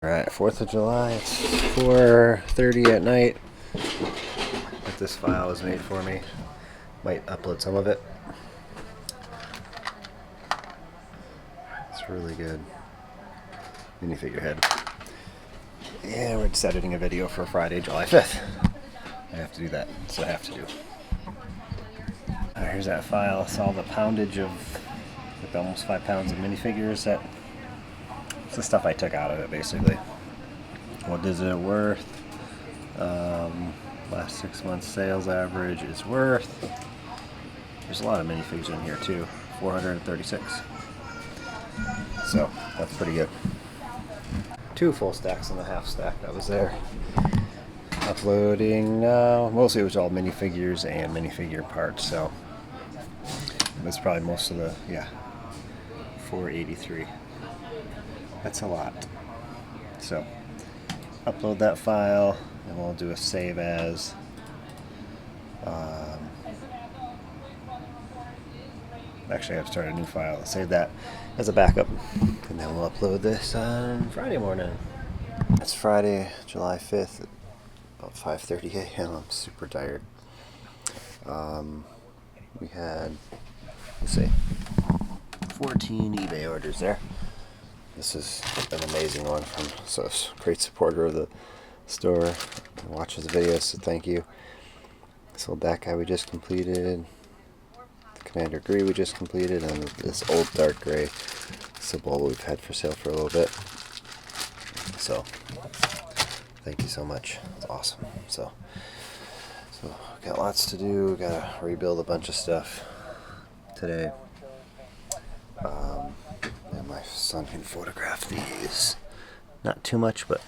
Alright, 4th of July, it's 4:30 at night. But this file was made for me. Might upload some of it. It's really good. Minifigure head. And we're just editing a video for Friday, July 5th. I have to do that. That's what I have to do. Here's that file. It's all the poundage of like almost 5 pounds of minifigures. It's the stuff I took out of it, basically. What is it worth? Last 6 months sales average is worth. There's a lot of minifigs in here too. 436. So that's pretty good. 2 full stacks and a half stack that was there. Uploading now. Mostly it was all minifigures and minifigure parts. So that's probably most of the 483. That's a lot. So upload that file and we'll do a save as. Actually, I have to start a new file. Save that as a backup, and then we'll upload this on Friday morning. It's Friday, July 5th, at about 5:30 a.m. I'm super tired. We had, let's see, 14 eBay orders there. This is an amazing one from a great supporter of the store and watches the videos, so thank you. This old that guy we just completed, the Commander Grey we just completed, and this old dark gray symbol we've had for sale for a little bit. So thank you so much. It's awesome. So got lots to do. Gotta rebuild a bunch of stuff today. And my son can photograph these. Not too much, but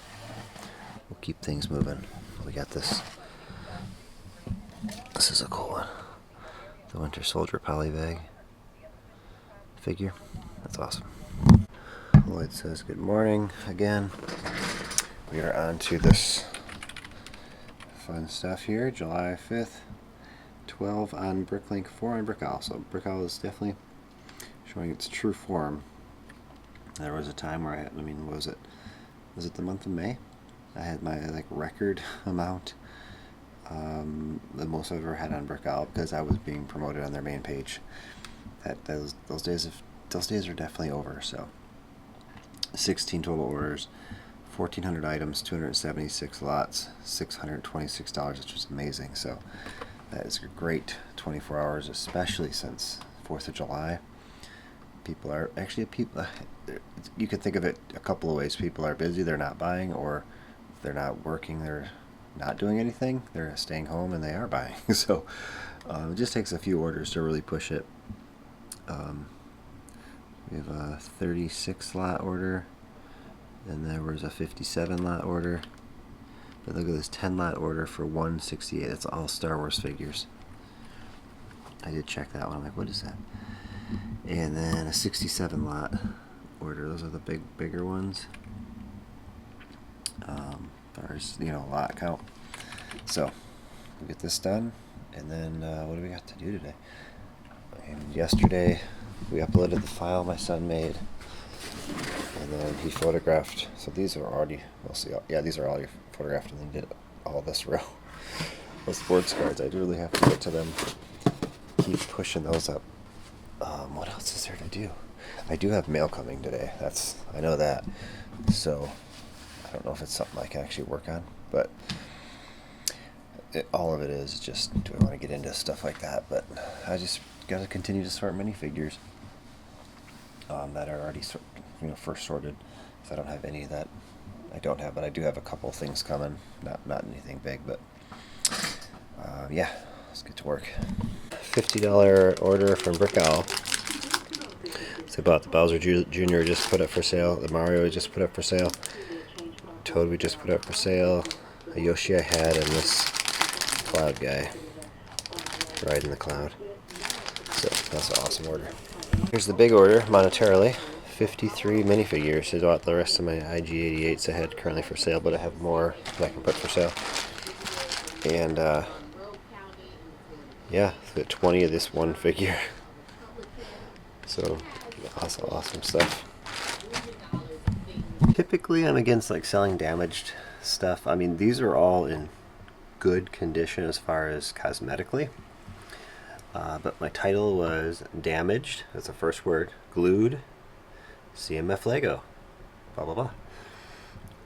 we'll keep things moving. We got this. This is a cool one. The Winter Soldier polybag figure. That's awesome. Lloyd says good morning again. We are on to this fun stuff here. July 5th. 12 on Bricklink, 4 on Brickowl. So Brickowl is definitely showing its true form. There was a time where was it the month of May? I had my record amount, the most I've ever had on Brickowl, because I was being promoted on their main page. Those days are definitely over. So 16 total orders, 1,400 items, 276 lots, $626, which was amazing. So that is a great 24 hours, especially since 4th of July. People are actually you could think of it a couple of ways. People are busy, they're not buying, or they're not working, they're not doing anything, they're staying home and they are buying. So it just takes a few orders to really push it. We have a 36 lot order, and there was a 57 lot order. But look at this 10 lot order for 168. That's all Star Wars figures. I did check that one. I'm like, what is that? And then a 67 lot order. Those are the bigger ones. There's a lot count. So we'll get this done, and then what do we got to do today? And yesterday we uploaded the file my son made, and then he photographed. So these are already, we'll see. Yeah, these are already photographed, and then did all this row. Those sports cards, I really have to get to them. Keep pushing those up. What else is there to do? I do have mail coming today. I know that. So I don't know if it's something I can actually work on, but all of it is just, do I want to get into stuff like that? But I just got to continue to sort minifigures that are already first sorted. So I don't have any that I don't have, but I do have a couple things coming. Not anything big, but yeah, let's get to work. $50 order from Brickowl. So I bought the Bowser Jr. just put up for sale. The Mario we just put up for sale. Toad we just put up for sale. A Yoshi I had, and this cloud guy riding the cloud. So that's an awesome order. Here's the big order monetarily. 53 minifigures. Is about the rest of my IG-88s I had currently for sale, but I have more that I can put for sale. And yeah, got 20 of this one figure. So awesome stuff. Typically I'm against like selling damaged stuff. I mean, these are all in good condition as far as cosmetically. But my title was damaged, that's the first word, glued, CMF Lego, blah blah blah.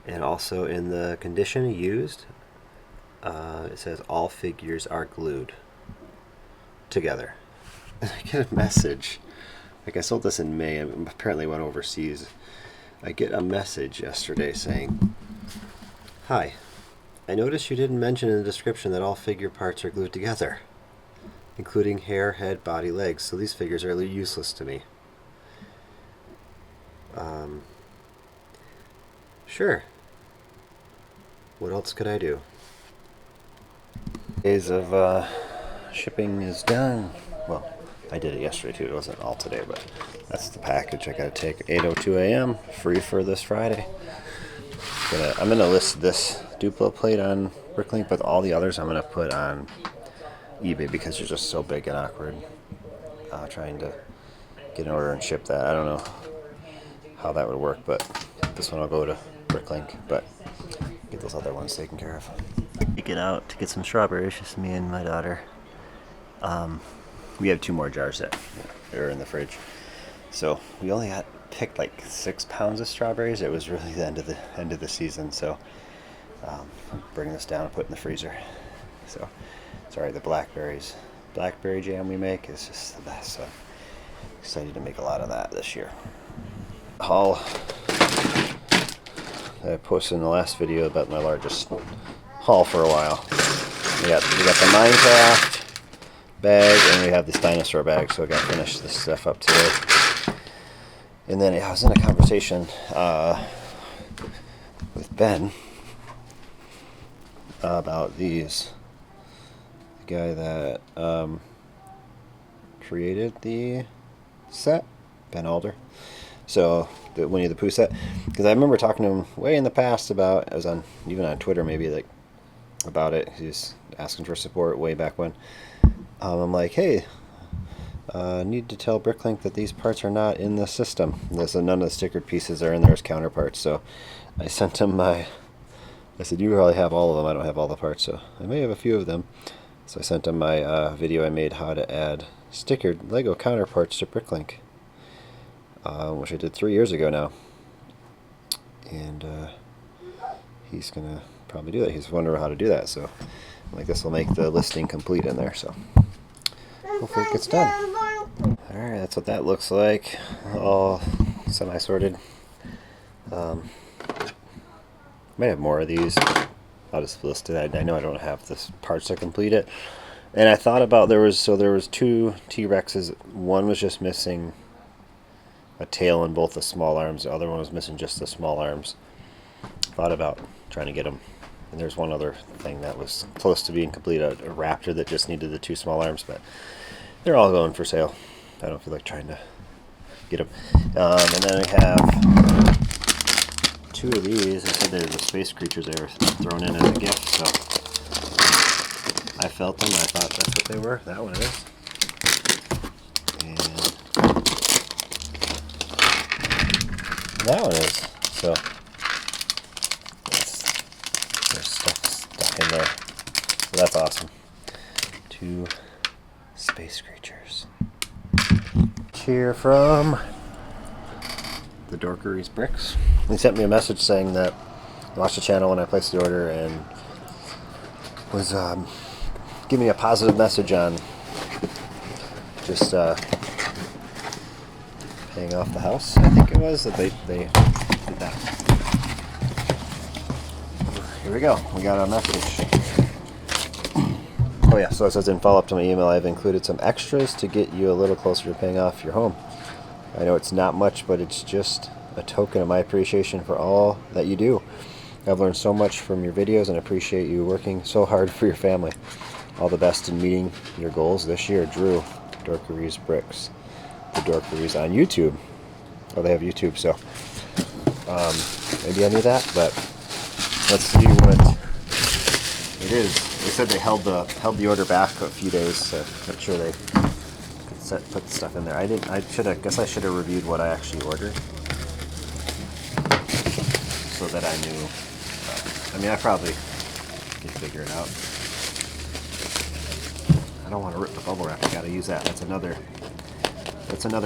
And also in the condition used, it says all figures are glued together. And I get a message, like I sold this in May, and apparently went overseas. I get a message yesterday saying, "Hi, I noticed you didn't mention in the description that all figure parts are glued together, including hair, head, body, legs, so these figures are useless to me." Sure. What else could I do? Days of shipping is done. Well, I did it yesterday too. It wasn't all today, but that's the package I gotta take. 8:02 a.m. free for this Friday. I'm gonna list this Duplo plate on Bricklink, but all the others I'm gonna put on eBay because they're just so big and awkward. Trying to get an order and ship that. I don't know how that would work, but this one will go to Bricklink, but get those other ones taken care of. Take it out to get some strawberries, just me and my daughter. We have 2 more jars that are in the fridge, so we only picked like 6 pounds of strawberries. It was really the end of the season, so bring this down and put it in the freezer. So sorry, the blackberry jam we make is just the best, so excited to make a lot of that this year. Haul I posted in the last video about my largest haul for a while. We got the Minecraft bag and we have this dinosaur bag, so I got to finish this stuff up today. And then I was in a conversation with Ben about these. The guy that created the set, Ben Alder. So the Winnie the Pooh set, because I remember talking to him way in the past about, I was on even on Twitter maybe, like about it. He's asking for support way back when. I'm like, hey, need to tell Bricklink that these parts are not in the system. So none of the stickered pieces are in there as counterparts. So I sent him I said, you probably have all of them. I don't have all the parts, so I may have a few of them. So I sent him my video I made how to add stickered Lego counterparts to Bricklink, which I did 3 years ago now. And he's gonna probably do that. He's wondering how to do that, so like this will make the listing complete in there. So hopefully it gets done. Alright, that's what that looks like. All semi-sorted. Might have more of these. I'll just list it. I know I don't have the parts to complete it. And I thought about, there was 2 T-Rexes. One was just missing a tail and both the small arms. The other one was missing just the small arms. Thought about trying to get them. And there's one other thing that was close to being complete, a raptor that just needed the 2 small arms, but they're all going for sale. I don't feel like trying to get them. And then I have 2 of these. I said they're the space creatures they were thrown in as a gift, so I felt them. I thought that's what they were. That one is. And that one is. So there's stuff stuck in there. So that's awesome. 2 space creatures. Here from the Dorkery's Bricks. He sent me a message saying that he watched the channel when I placed the order and was giving me a positive message on just paying off the house. I think it was that they did that. Here we go. We got a message. Oh yeah, so it says in follow-up to my email, I've included some extras to get you a little closer to paying off your home. I know it's not much, but it's just a token of my appreciation for all that you do. I've learned so much from your videos and appreciate you working so hard for your family. All the best in meeting your goals this year. Drew, Dorkery's Bricks. The Dorkery's on YouTube. Oh, they have YouTube, so maybe I knew that, but let's see what it is. They said they held the order back a few days to make sure they could put the stuff in there. I didn't. I guess I should have reviewed what I actually ordered, so that I knew. I mean, I probably can figure it out. I don't want to rip the bubble wrap. I gotta use that. That's another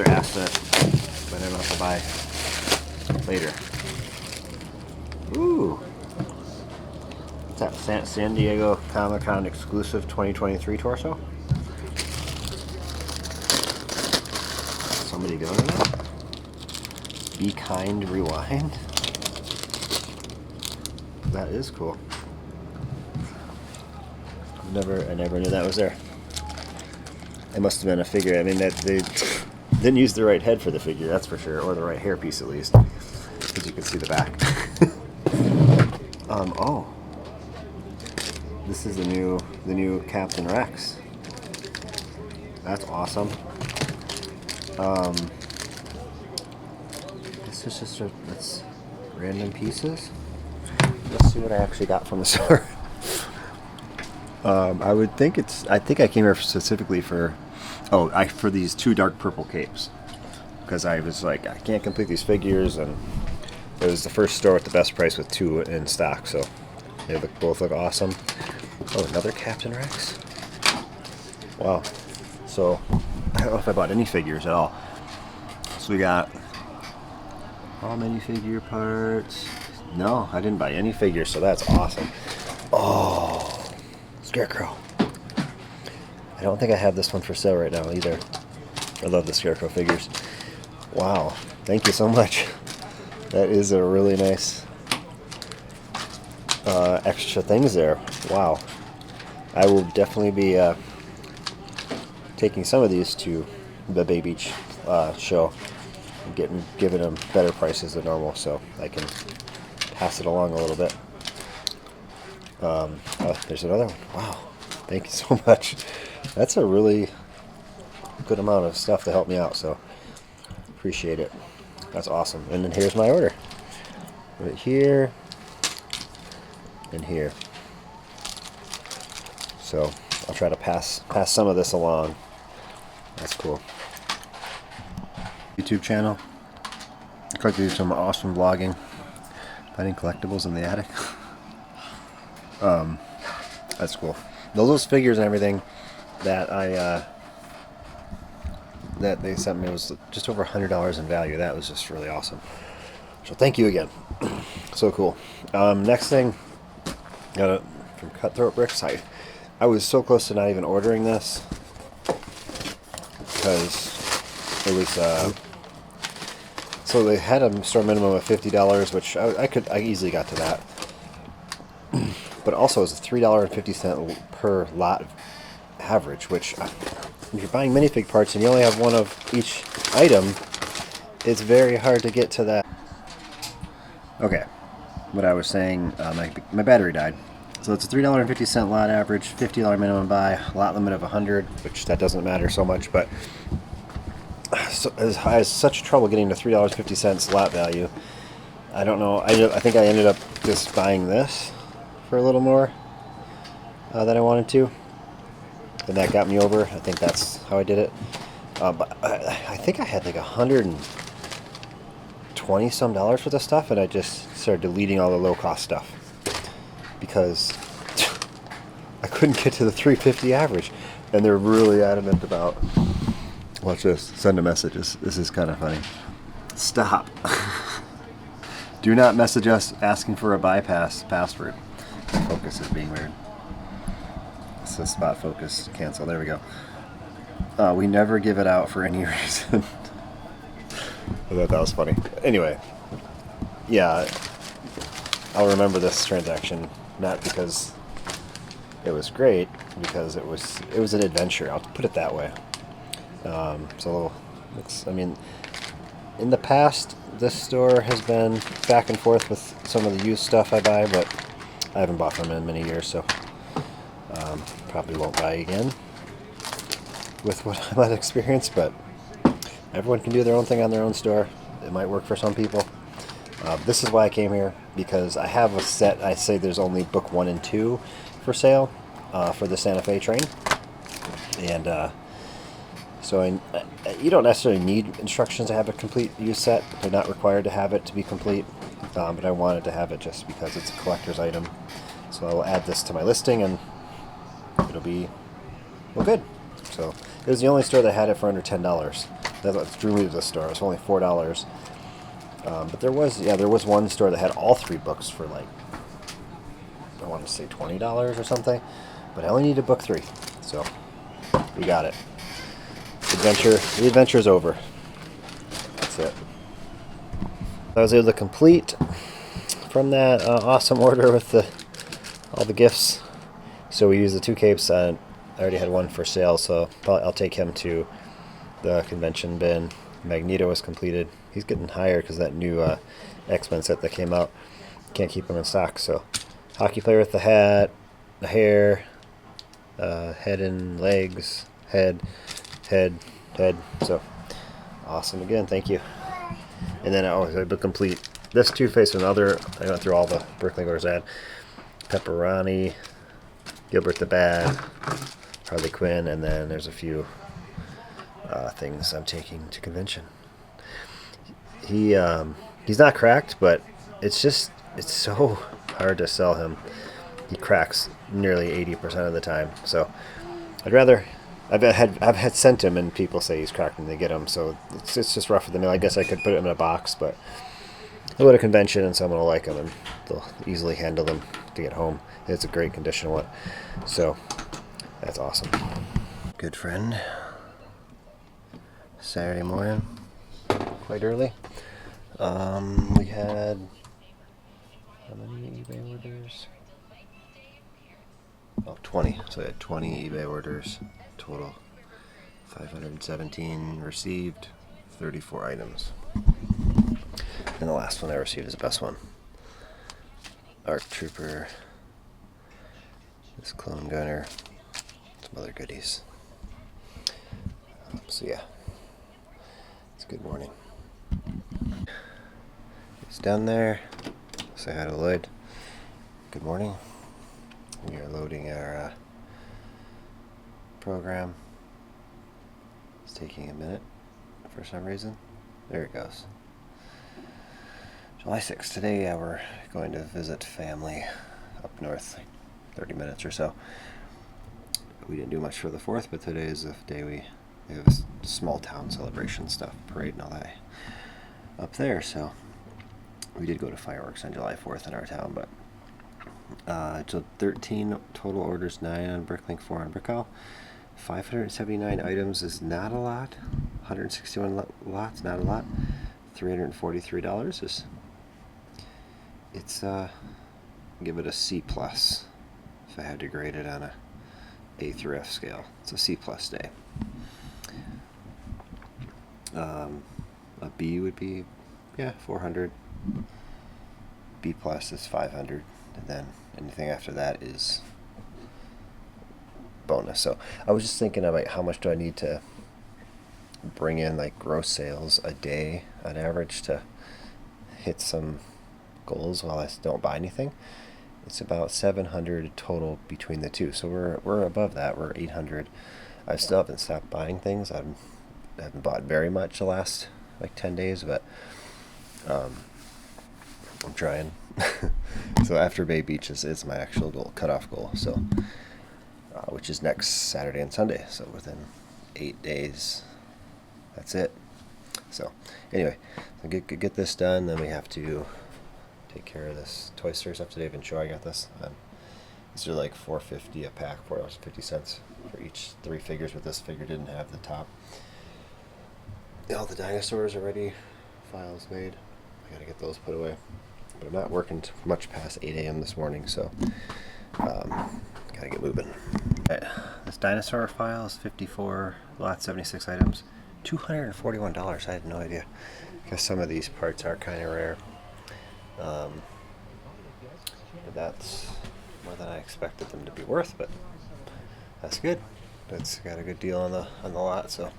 asset that I don't have to buy later. Ooh. What's that? San Diego Comic-Con exclusive 2023 torso? Somebody go to that? Be Kind Rewind? That is cool. I never knew that was there. It must have been a figure. I mean, that they didn't use the right head for the figure, that's for sure, or the right hairpiece at least, because you can see the back. Oh, this is the new Captain Rex. That's awesome. This is just that's random pieces. Let's see what I actually got from the store. I think I came here specifically for these 2 dark purple capes, because I was like, I can't complete these figures, and it was the first store with the best price with 2 in stock, so they both look awesome. Oh, another Captain Rex. Wow. So I don't know if I bought any figures at all. So we got all minifigure parts. No, I didn't buy any figures, so that's awesome. Oh, Scarecrow. I don't think I have this one for sale right now either. I love the Scarecrow figures. Wow, thank you so much. That is a really nice extra things there. Wow. I will definitely be taking some of these to the Bay Beach show and giving them better prices than normal, so I can pass it along a little bit. Oh, there's another one. Wow, thank you so much. That's a really good amount of stuff to help me out, so appreciate it. That's awesome. And then here's my order. Right here and here. So I'll try to pass some of this along. That's cool. YouTube channel. I like to do some awesome vlogging. Finding collectibles in the attic. That's cool. Those figures and everything that that they sent me was just over $100 in value. That was just really awesome. So thank you again. So cool. Next thing, got it from Cutthroat Bricks. I was so close to not even ordering this because it was so they had a store minimum of $50, which I easily got to that. But also it's $3.50 per lot average, which if you're buying minifig parts and you only have one of each item, it's very hard to get to that. Okay, what I was saying, my battery died. So it's a $3.50 lot average, $50 minimum buy, lot limit of 100, which that doesn't matter so much, but so, I had such trouble getting to $3.50 lot value. I don't know, I think I ended up just buying this for a little more than I wanted to, and that got me over. I think that's how I did it. But I think I had like $120 some for the stuff, and I just started deleting all the low cost stuff because I couldn't get to the 350 average, and they're really adamant about. Watch this. Send a message. This is kind of funny. Stop. Do not message us asking for a bypass password. Focus is being weird. So spot focus cancel. There we go. We never give it out for any reason. I thought that was funny. Anyway, yeah, I'll remember this transaction, not because it was great, because it was an adventure. I'll put it that way. So I mean, in the past, this store has been back and forth with some of the used stuff I buy, but I haven't bought from them in many years, so probably won't buy again with what I might experience, but everyone can do their own thing on their own store. it might work for some people. This is why I came here, because I have a set. I say there's only book 1 and 2 for sale for the Santa Fe train, and so you don't necessarily need instructions to have a complete use set. They're not required to have it to be complete, but I wanted to have it just because it's a collector's item. So I'll add this to my listing, and it'll be well good. So it was the only store that had it for under $10. That's what drew me to this store. It was only $4. But there was one store that had all 3 books for like, I want to say $20 or something, but I only needed book 3, so we got it. The adventure is over. That's it. I was able to complete from that awesome order with all the gifts. So we used the 2 capes. I already had one for sale, so probably I'll take him to the convention bin. Magneto was completed. He's getting higher because that new X-Men set that came out. Can't keep him in stock. So hockey player with the hat, the hair, head and legs, head. So awesome again. Thank you. And then I was able to complete this Two-Face and other. I went through all the Bricklink orders I had. Pepperoni, Gilbert the Bad, Harley Quinn, and then there's a few things I'm taking to convention. He's not cracked, but it's so hard to sell him. He cracks nearly 80% of the time. So I've had sent him, and people say he's cracked when they get him. So it's just rough for the mail. I guess I could put him in a box, but I'll go to a convention and someone will like them, and they'll easily handle them to get home. It's a great condition one. So that's awesome. Good friend. Saturday morning, quite early. We had how many eBay orders? 20. So we had 20 eBay orders total. 517 received, 34 items. And the last one I received is the best one. Arc Trooper, this Clone Gunner, some other goodies. So yeah, it's a good morning. He's down there. Say hi to Lloyd. Good morning. We are loading our program. It's taking a minute for some reason. There it goes. July 6th. Today we're going to visit family up north, like 30 minutes or so. We didn't do much for the 4th, but today is the day we have a small town celebration stuff, parade and all that up there. So we did go to fireworks on July 4th in our town, but so 13 total orders, 9 on Bricklink, 4 on Brickall. 579 items is not a lot. 161 lots, not a lot. $343 is. It's give it a C plus if I had to grade it on A through F scale. It's a C plus day. A B would be 400. B plus is 500, and then anything after that is bonus. So I was just thinking about how much do I need to bring in, like, gross sales a day on average to hit some goals while I don't buy anything. It's about 700 total between the two, so we're above that. We're 800. I still haven't stopped buying things. I haven't bought very much the last like 10 days, but I'm trying. So after Bay Beach is my actual goal, cutoff goal. So which is next Saturday and Sunday. So within 8 days, that's it. So anyway, get this done. Then we have to take care of this Toy Story stuff today. Even sure I got this. These are like $4.50 a pack, $4.50 for each 3 figures. But this figure didn't have the top. All the dinosaurs are ready. Files made. I gotta get those put away. But I'm not working much past 8 a.m. this morning, so gotta get moving. Right. This dinosaur file is 54 lot, 76 items, $241. I had no idea. I guess some of these parts are kind of rare. But that's more than I expected them to be worth. But that's good. That's got a good deal on the lot. So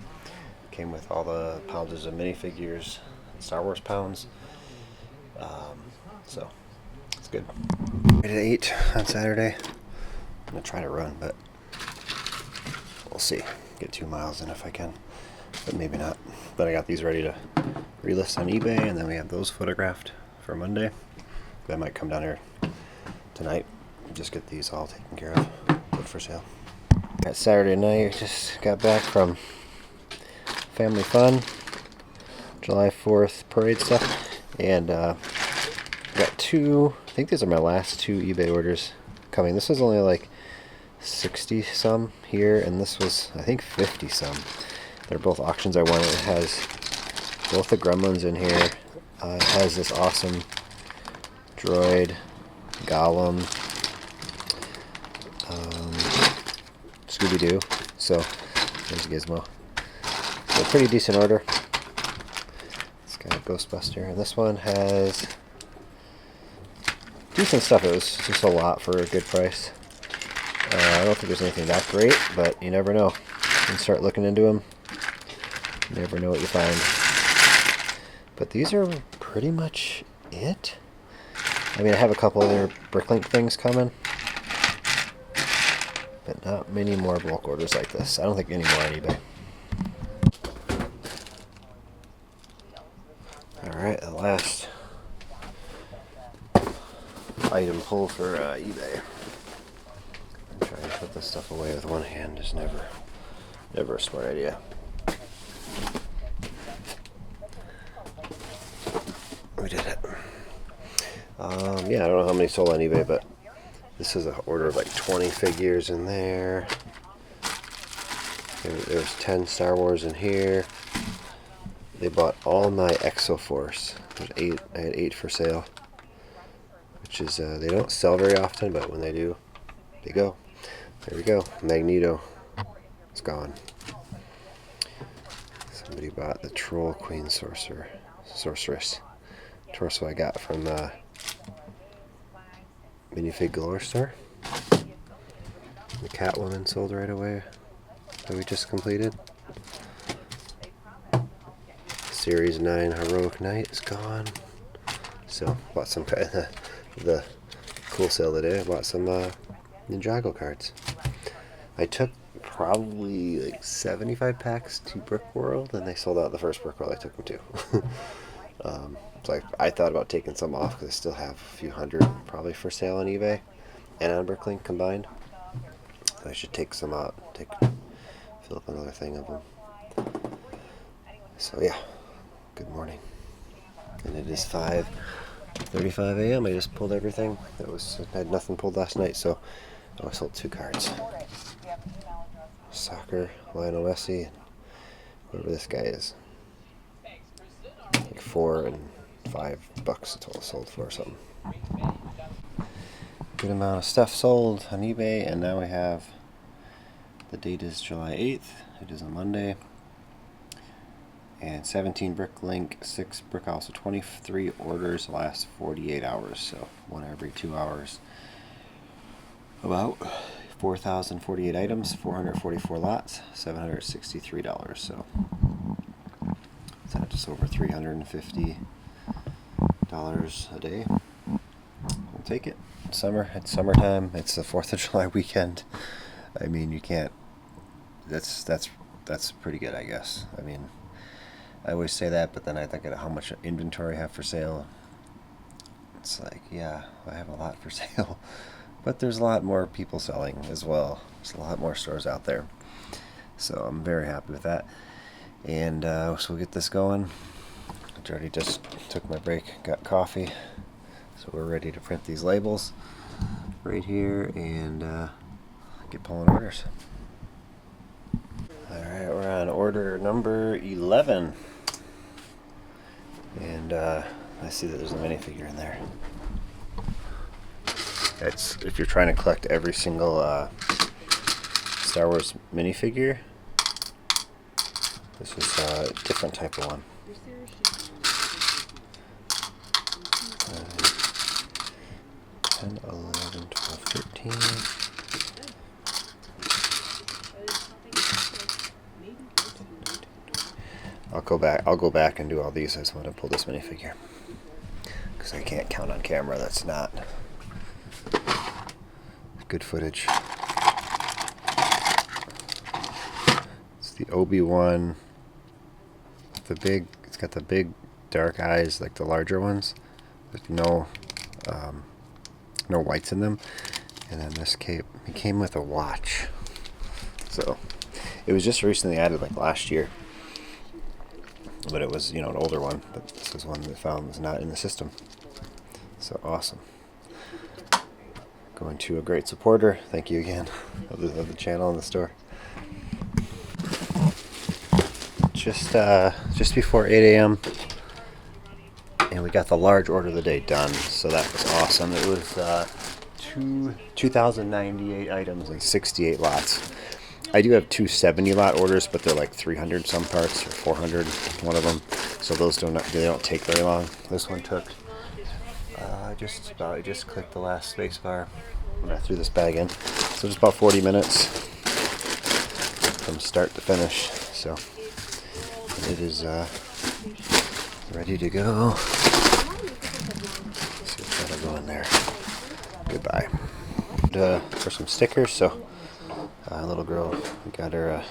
came with all the pounds of minifigures, Star Wars pounds. So it's good. I did 8 on Saturday. I'm gonna try to run, but we'll see. Get 2 miles in if I can, but maybe not. But I got these ready to relist on eBay, and then we have those photographed for Monday. I might come down here tonight and just get these all taken care of, put for sale. Got Saturday night, just got back from family fun, July 4th parade stuff, and got 2, I think these are my last 2 eBay orders coming. This was only like 60 some here, and this was I think 50 some. They're both auctions I wanted. It has both the Gremlins in here. It has this awesome droid, Gollum, Scooby-Doo. So there's Gizmo. So pretty decent order. It's got a Ghostbuster, and this one has decent stuff. It was just a lot for a good price. I don't think there's anything that great, but you never know. You can start looking into them. You never know what you find. But these are pretty much it. I mean, I have a couple other Bricklink things coming, but not many more bulk orders like this. I don't think any more on eBay. Alright, the last item pull for eBay. I'm trying to put this stuff away with one hand is never a smart idea. We did it. Yeah, I don't know how many sold on eBay, but this is an order of like 20 figures in there. There's 10 Star Wars in here. They bought all my Exoforce. There's 8. I had 8 for sale, which is they don't sell very often, but when they do, they go. There we go. Magneto. It's gone. Somebody bought the Troll Queen Sorceress torso I got from Minifig Galore store. The Catwoman sold right away that we just completed. Series 9 Heroic Knight is gone. So bought some the cool sale today. I bought some Ninjago cards. I took probably like 75 packs to Brick World, and they sold out the first Brick World I took them to. So I thought about taking some off because I still have a few hundred probably for sale on eBay and on Bricklink combined. I should take some out, fill up another thing of them. So yeah, good morning. And it is 5:35 a.m. I just pulled everything. I had nothing pulled last night, so I sold 2 cards. Soccer, Lionel Messi, and whoever this guy is. Like $4 and $5 it's all sold for or something. Good amount of stuff sold on eBay, and now we have, the date is July 8th. It is a Monday. And 17 Bricklink, 6 Brickhouse, so 23 orders last 48 hours, so 1 every 2 hours. About 4,048 items, 444 lots, $763. So it's at just over $350 a day. We'll take it. It's summertime. It's the 4th of July weekend. I mean, you can't. That's pretty good, I guess. I mean, I always say that, but then I think of how much inventory I have for sale. It's like, yeah, I have a lot for sale, but there's a lot more people selling as well. There's a lot more stores out there, so I'm very happy with that. And so we'll get this going. I already just took my break, got coffee, so we're ready to print these labels right here and get pulling orders. Alright, we're on order number 11. And I see that there's a minifigure in there. It's, if you're trying to collect every single Star Wars minifigure, this is a different type of one. 10, 11, 12, 13. I'll go back. I'll go back and do all these. I just want to pull this minifigure because I can't count on camera. That's not good footage. It's the Obi-Wan. It's got the big dark eyes, like the larger ones, with no whites in them. And then this cape, it came with a watch. So it was just recently added, like last year. But it was, an older one. But this was one that found was not in the system. So awesome. Going to a great supporter. Thank you again of the channel and the store. Just before 8 a.m. and we got the large order of the day done. So that was awesome. It was 2,098 items and 68 lots. I do have two 70 lot orders, but they're like 300 some parts or 400 one of them. So those they don't take very long. This one took I just clicked the last space bar when I threw this bag in. So just about 40 minutes from start to finish. So it is ready to go. Let's see what's gotta go in there. Goodbye. For some stickers, so little girl, we got her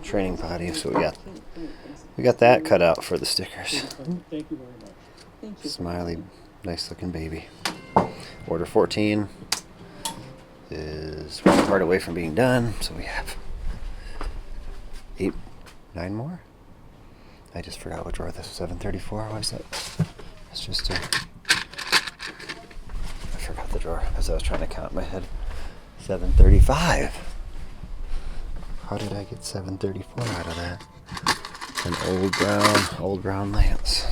training potty, so we got that cut out for the stickers. Thank you very much. Smiley, nice looking baby. Order 14 is one part away from being done, so we have 9 more. I just forgot what drawer this was. 734. What is that? It's just I forgot the drawer as I was trying to count in my head. 735. How did I get 734 out of that? An old brown lance.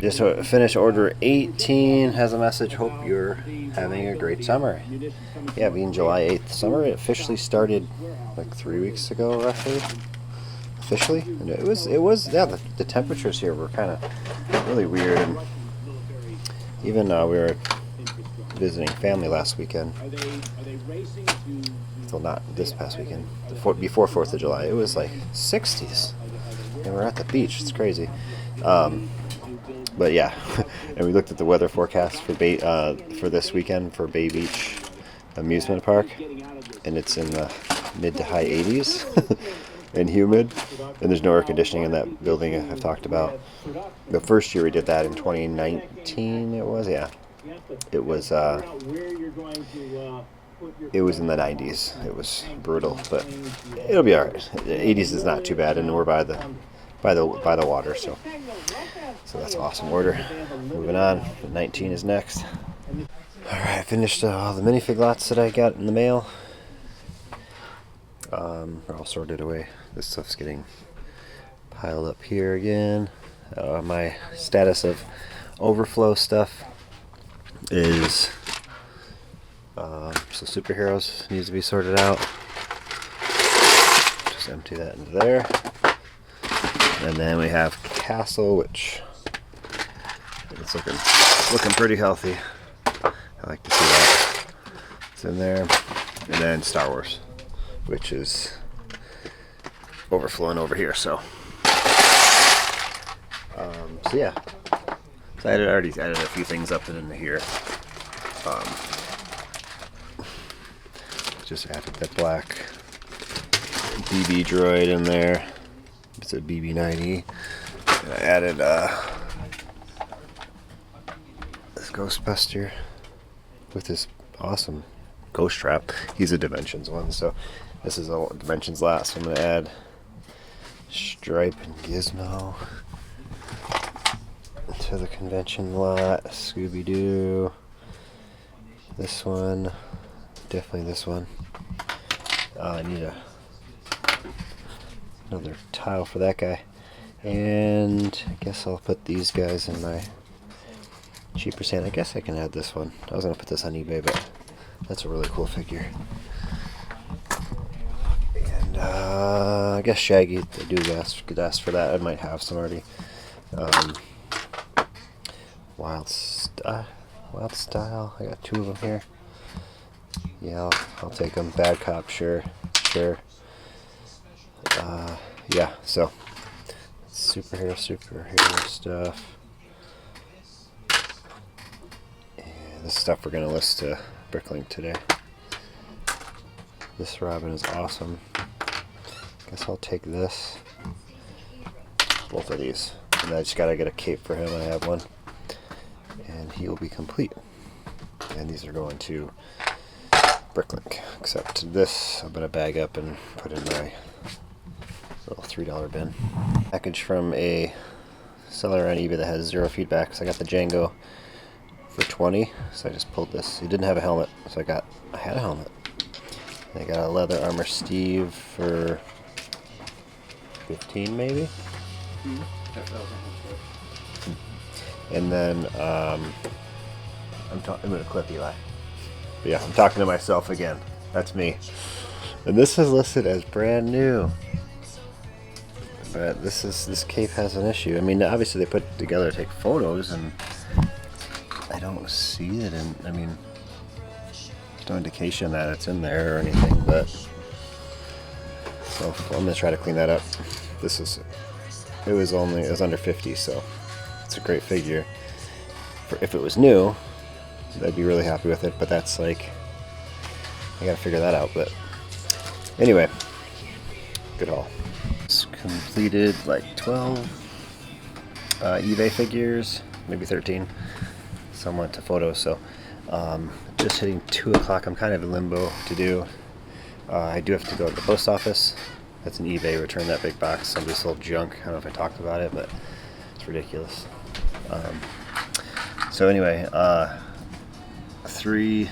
Just finished order 18. Has a message. Hope you're having a great summer. Yeah, being July 8th. Summer officially started like 3 weeks ago, roughly. Officially, and it was yeah. The temperatures here were kind of really weird, and even we were visiting family last weekend. Well, not this past weekend. Before 4th of July, it was like 60s, and we're at the beach. It's crazy. But yeah, and we looked at the weather forecast for this weekend for Bay Beach Amusement Park, and it's in the mid to high 80s and humid, and there's no air conditioning in that building I've talked about. The first year we did that in 2019, it was, yeah. It was in the 90s. It was brutal, but it'll be alright. The 80s is not too bad, and we're by the water, so that's awesome order. Moving on, 19 is next. Alright, I finished all the minifig lots that I got in the mail. They're all sorted away. This stuff's getting piled up here again. My status of overflow stuff is so superheroes needs to be sorted out. Just empty that into there. And then we have Castle, which it's looking pretty healthy. I like to see that. It's in there. And then Star Wars, which is overflowing over here. So yeah. So I already added a few things up in here. Just added that black BB droid in there. It's a BB-90. And I added this Ghostbuster with this awesome ghost trap. He's a Dimensions one, so this is a Dimensions lot. So I'm gonna add Stripe and Gizmo to the convention lot. Scooby-Doo. This one. Definitely this one. I need another tile for that guy. And I guess I'll put these guys in my cheaper stand. I guess I can add this one. I was going to put this on eBay, but that's a really cool figure. And I guess Shaggy, I could ask for that. I might have some already. Wild Style. I got 2 of them here. Yeah, I'll take them. Bad Cop, sure. chair. Yeah, so superhero stuff. And this stuff we're gonna list to Bricklink today. This Robin is awesome. Guess I'll take this. Both of these. And I just gotta get a cape for him. I have one. And he will be complete. And these are going to Bricklink. Except this I'm gonna bag up and put in my little $3 bin. Package from a seller on eBay that has 0 feedback. So I got the Django for 20. So I just pulled this. He didn't have a helmet, so I had a helmet. And I got a leather armor Steve for 15 maybe. And then I'm gonna clip Eli. But yeah, I'm talking to myself again. That's me. And this is listed as brand new. But this cape has an issue. I mean, obviously they put it together to take photos, and I don't see it. And I mean, there's no indication that it's in there or anything. But so I'm gonna try to clean that up. It was under 50, so it's a great figure. If it was new, I'd be really happy with it, but that's like, I gotta figure that out. But anyway, good haul. It's completed like 12 eBay figures, maybe 13. Some went to photos, so just hitting 2 o'clock. I'm kind of in limbo to do. I do have to go to the post office. That's an eBay, return that big box. Somebody sold junk. I don't know if I talked about it, but it's ridiculous. So anyway, 3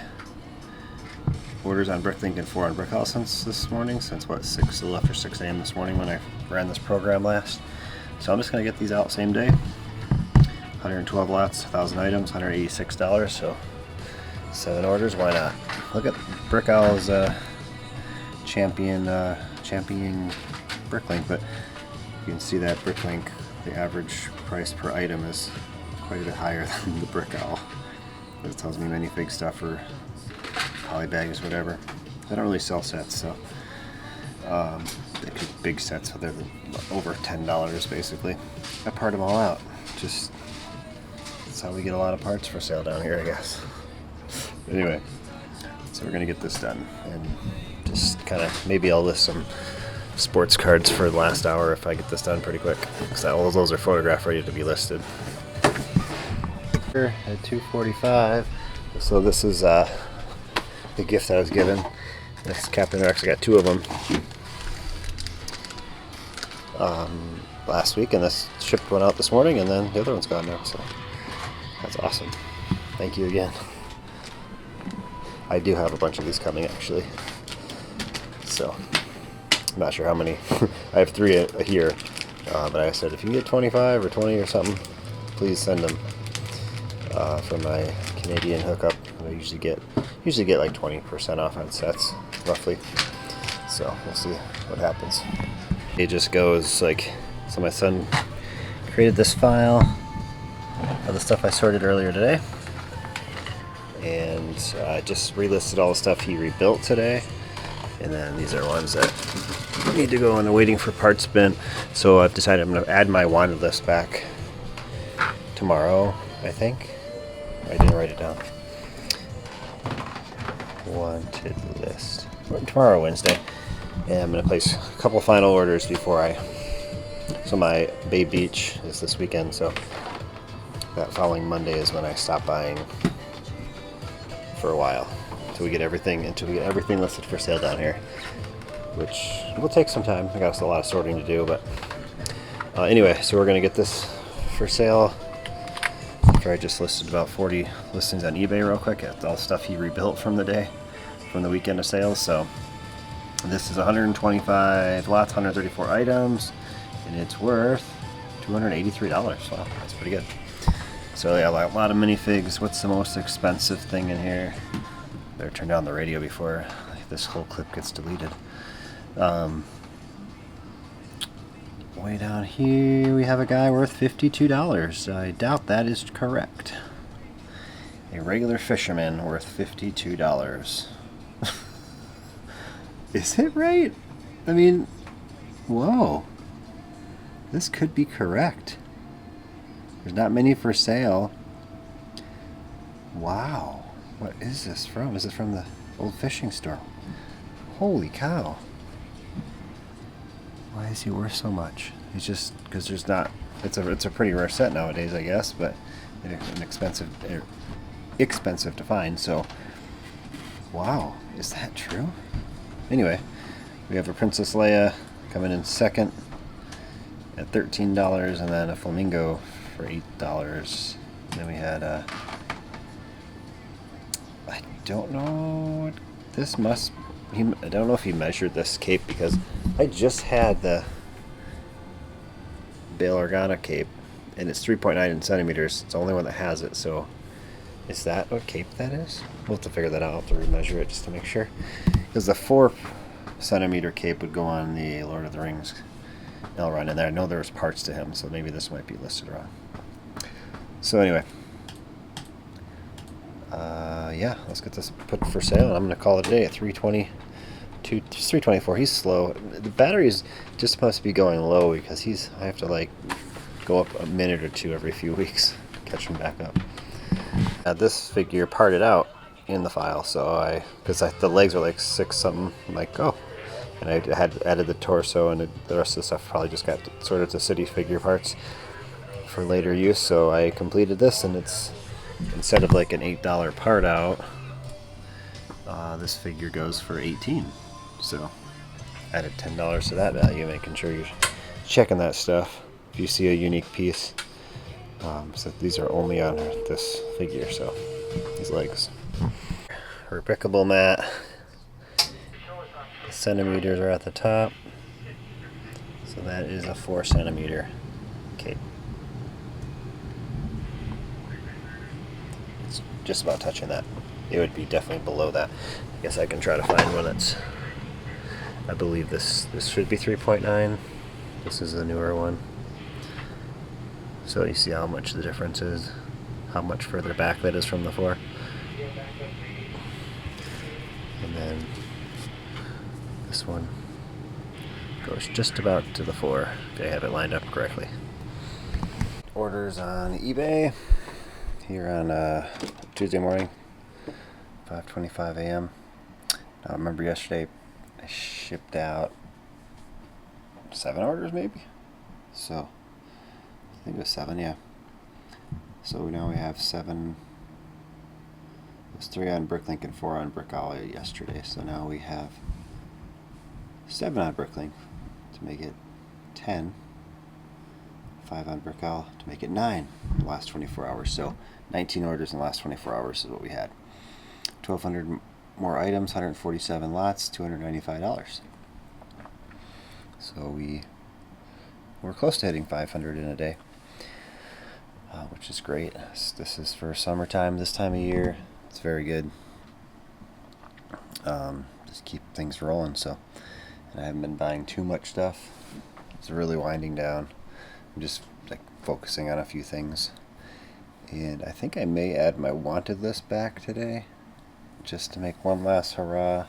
orders on Bricklink and 4 on Brickhouse since this morning, since what, 6 a little after 6 a.m. this morning when I ran this program last. So I'm just gonna get these out same day. 112 lots, 1,000 items, $186. So 7 orders, why not? Look at Brick Owl's championing Bricklink, but you can see that Bricklink, the average price per item is quite a bit higher than the Brick Owl. But it tells me minifig stuff or poly bags, whatever. They don't really sell sets, so they do big sets, so they're over $10 basically. I part them all out. Just that's how we get a lot of parts for sale down here, I guess. Anyway, so we're gonna get this done, and just kind of maybe I'll list some sports cards for the last hour if I get this done pretty quick, because all those are photographed ready to be listed. At 2:45. So this is the gift I was given. This Captain Rex. I got 2 of them last week, and this shipped one out this morning, and then the other one's gone now. So that's awesome. Thank you again. I do have a bunch of these coming actually. So I'm not sure how many. I have 3 here, but I said if you get 25 or 20 or something, please send them. For my Canadian hookup, I usually get like 20% off on sets, roughly. So we'll see what happens. It just goes like, so my son created this file of the stuff I sorted earlier today, and just relisted all the stuff he rebuilt today. And then these are ones that need to go in the waiting for parts bin. So I've decided I'm going to add my wanted list back tomorrow, I think. I didn't write it down. Wanted list. Tomorrow, Wednesday. And I'm going to place a couple final orders before so my Bay Beach is this weekend, so that following Monday is when I stop buying for a while. Until we get everything listed for sale down here. Which will take some time. I got a lot of sorting to do, but anyway, so we're going to get this for sale. I just listed about 40 listings on eBay real quick. It's all stuff he rebuilt from the weekend of sales. So this is 125 lots, 134 items, and it's worth $283. Wow, that's pretty good. So yeah, a lot of minifigs. What's the most expensive thing in here? Better turn down the radio before this whole clip gets deleted. Way down here we have a guy worth $52. I doubt that is correct. A regular fisherman worth $52. Is it right? I mean, whoa. This could be correct. There's not many for sale. Wow. What is this from? Is it from the old fishing store? Holy cow. Why is he worth so much? He's just because there's not. It's a pretty rare set nowadays, I guess, but it's expensive to find. So, wow, is that true? Anyway, we have a Princess Leia coming in second at $13, and then a flamingo for $8. Then we had I don't know. This must. I don't know if he measured this cape because I just had the Bail Organa cape, and it's 3.9 in centimeters. It's the only one that has it. So, is that what cape that is? We'll have to figure that out. I'll have to remeasure it just to make sure. Because the 4-centimeter cape would go on the Lord of the Rings Elrond, and I know there was parts to him, so maybe this might be listed wrong. So anyway, yeah, let's get this put for sale, and I'm going to call it a day at 324. He's slow. The battery's just supposed to be going low because I have to like go up a minute or two every few weeks, catch him back up. This figure parted out in the file, so because the legs are like 6 something, I'm like, oh. And I had added the torso, and the rest of the stuff probably just got sorted to city figure parts for later use. So I completed this, and it's, instead of like an $8 part out, this figure goes for $18. So added $10 to that value, making sure you're checking that stuff if you see a unique piece. So these are only on this figure, so these legs. Repickable mat. The centimeters are at the top. So that is a 4-centimeter cape. It's just about touching that. It would be definitely below that. I guess I can try to find one that's, I believe this should be 3.9. This is the newer one. So you see how much the difference is, how much further back that is from the 4. And then this one goes just about to the 4, if I have it lined up correctly. Orders on eBay here on Tuesday morning, 5:25 a.m. Now, I remember yesterday I shipped out 7 orders maybe? So I think it was 7, yeah. So now we have 7. It was 3 on Bricklink and 4 on Brickowl yesterday. So now we have 7 on Bricklink to make it 10. 5 on Brickowl to make it 9 in the last 24 hours. So 19 orders in the last 24 hours is what we had. 1,200 more items, 147 lots, $295. So we're close to hitting 500 in a day. Which is great. This is for summertime, this time of year. It's very good. Just keep things rolling. So, and I haven't been buying too much stuff. It's really winding down. I'm just like focusing on a few things. And I think I may add my wanted list back today, just to make one last hurrah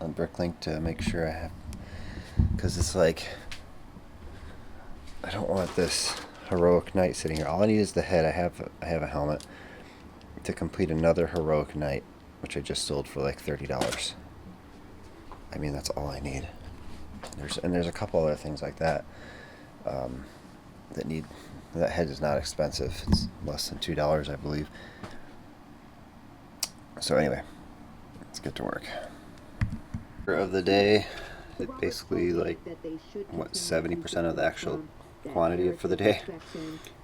on Bricklink to make sure I have, because it's like, I don't want this heroic knight sitting here. All I need is the head. I have a helmet to complete another heroic knight, which I just sold for like $30. I mean, that's all I need. There's a couple other things like that that head is not expensive. It's less than $2, I believe. So anyway, let's get to work. Of the day, it basically like what 70% of the actual quantity for the day,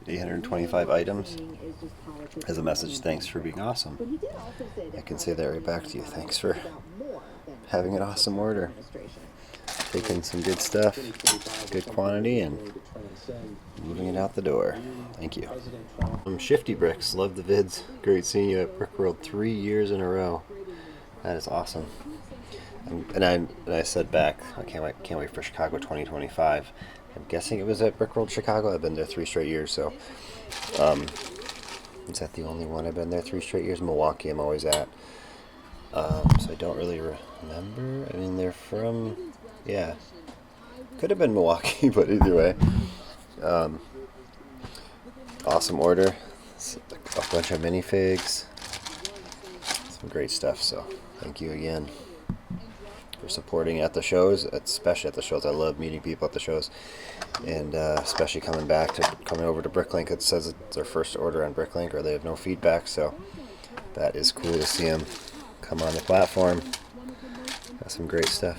825 items. As a message, thanks for being awesome. I can say that right back to you. Thanks for having an awesome order. Taking some good stuff, good quantity, and moving it out the door. Thank you. Shifty Bricks, love the vids. Great seeing you at Brickworld 3 years in a row. That is awesome. And I said back, I can't wait for Chicago 2025. I'm guessing it was at Brickworld Chicago. I've been there 3 straight years, so is that the only one I've been there 3 straight years? Milwaukee I'm always at. So I don't really remember. I mean, they're from, yeah, could have been Milwaukee, but either way, awesome order. It's a bunch of minifigs, some great stuff. So thank you again for supporting at the shows, especially at the shows. I love meeting people at the shows, and especially coming over to Bricklink. It says it's their first order on Bricklink, or they have no feedback, so that is cool to see them come on the platform. Got some great stuff.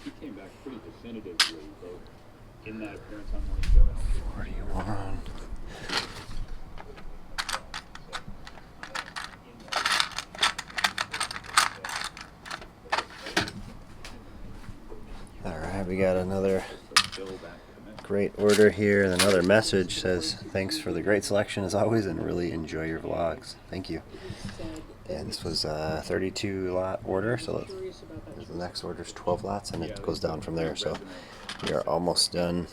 He came back pretty definitively, both in that appearance on Morning Show. 41. Alright, we got another great order here, and another message says, thanks for the great selection as always, and really enjoy your vlogs. Thank you. And this was a 32 lot order, so the next order is 12 lots, and it goes down from there. So we are almost done.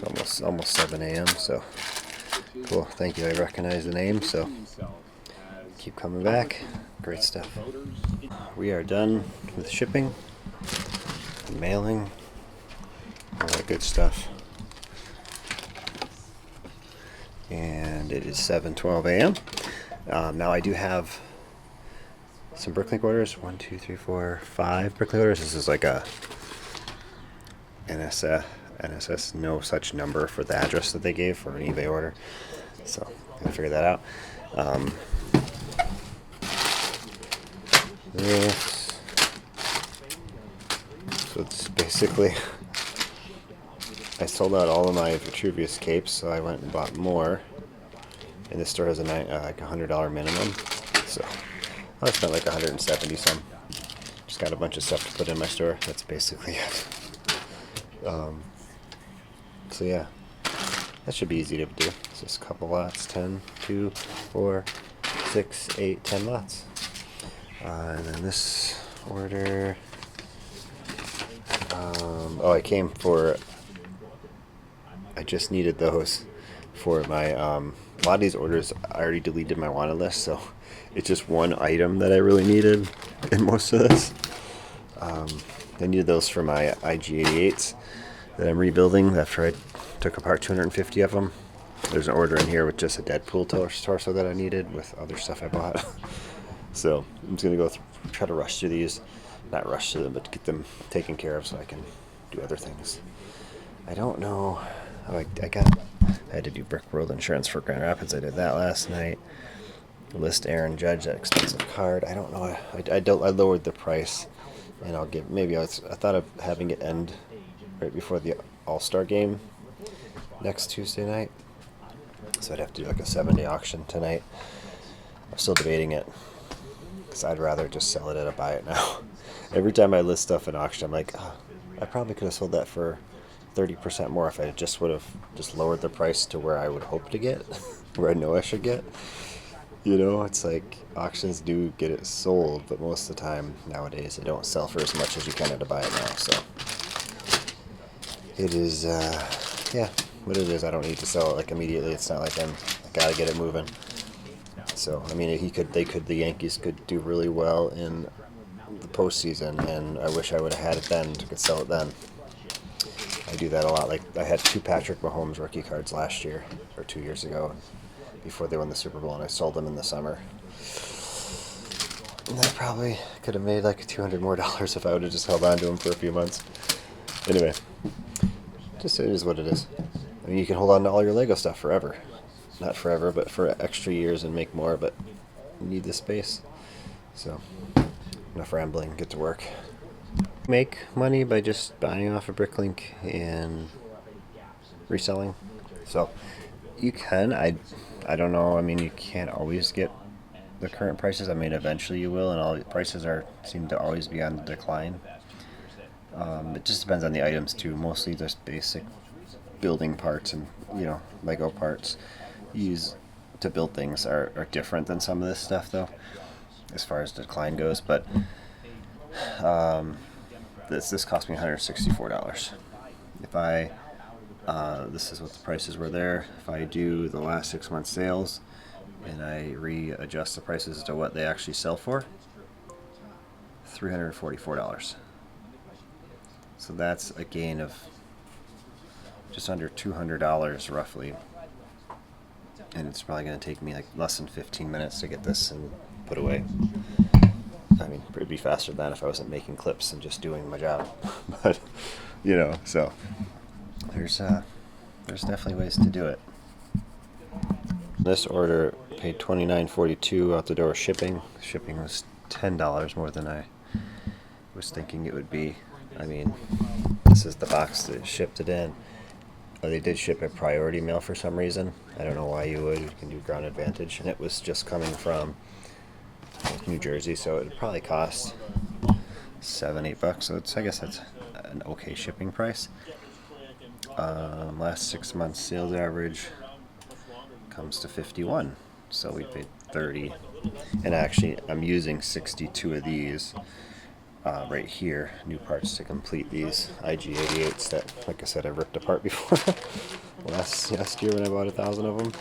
It's almost 7 a.m. So cool. Thank you. I recognize the name, so keep coming back. Great stuff. We are done with shipping, mailing, all that good stuff. And it is 7:12 a.m. Now I do have some Bricklink orders. 1, 2, 3, 4, 5 Bricklink orders. This is like a NSS no such number for the address that they gave for an eBay order. So I'm gonna figure that out. This, so it's basically, I sold out all of my Vitruvius capes, so I went and bought more. And this store has like $100 minimum, so I spent like 170 some. Just got a bunch of stuff to put in my store. That's basically it. So yeah, that should be easy to do. It's just a couple lots, 10, 2, 4, 6, 8, 10 lots. And then this order, I came for, I just needed those for my, a lot of these orders, I already deleted my wanted list, so it's just one item that I really needed in most of this. I needed those for my IG-88s that I'm rebuilding after I took apart 250 of them. There's an order in here with just a Deadpool torso that I needed with other stuff I bought. So I'm just going to go try to rush through these. Not rush through them, but get them taken care of so I can do other things. I don't know. I had to do Brick World insurance for Grand Rapids. I did that last night. List Aaron Judge, that expensive card. I don't know. I lowered the price, and I'll give, maybe I thought of having it end right before the All-Star game next Tuesday night. So I'd have to do like a 7-day auction tonight. I'm still debating it, because I'd rather just sell it at a buy it now. Every time I list stuff in auction, I'm like, oh, I probably could have sold that for 30% more if I just would have just lowered the price to where I would hope to get, where I know I should get. You know, it's like auctions do get it sold, but most of the time nowadays they don't sell for as much as you can at a buy it now. So it is, yeah, what it is. I don't need to sell it like immediately. It's not like I gotta get it moving. So I mean, the Yankees could do really well in the postseason, and I wish I would have had it then to sell it then. I do that a lot. Like I had 2 Patrick Mahomes rookie cards last year or 2 years ago, before they won the Super Bowl, and I sold them in the summer. And I probably could have made like $200 more if I would have just held on to them for a few months. Anyway, just it is what it is. I mean, you can hold on to all your Lego stuff forever. Not forever, but for extra years and make more, but you need the space. So, enough rambling, get to work. Make money by just buying off of Bricklink and reselling. So, you can. I don't know. I mean, you can't always get the current prices. I mean, eventually you will, and all prices seem to always be on the decline. It just depends on the items too. Mostly just basic building parts and Lego parts used to build things are different than some of this stuff, though, as far as decline goes. But this cost me $164. If I This is what the prices were there. If I do the last 6 months sales and I readjust the prices to what they actually sell for, $344. So that's a gain of just under $200 roughly. And it's probably going to take me like less than 15 minutes to get this and put away. I mean, it'd be faster than that if I wasn't making clips and just doing my job. But, you know, so there's definitely ways to do it. This order paid $29.42 out the door shipping. Shipping was $10 more than I was thinking it would be. I mean, this is the box that shipped it in. They did ship a priority mail for some reason. I don't know why you would. You can do Ground Advantage, and it was just coming from New Jersey, so it would probably cost $7-8. So I guess that's an okay shipping price. Last 6 months sales average comes to 51, so we paid 30. And actually, I'm using 62 of these right here, new parts to complete these IG88s that, like I said, I've ripped apart before last year when I bought 1,000 of them.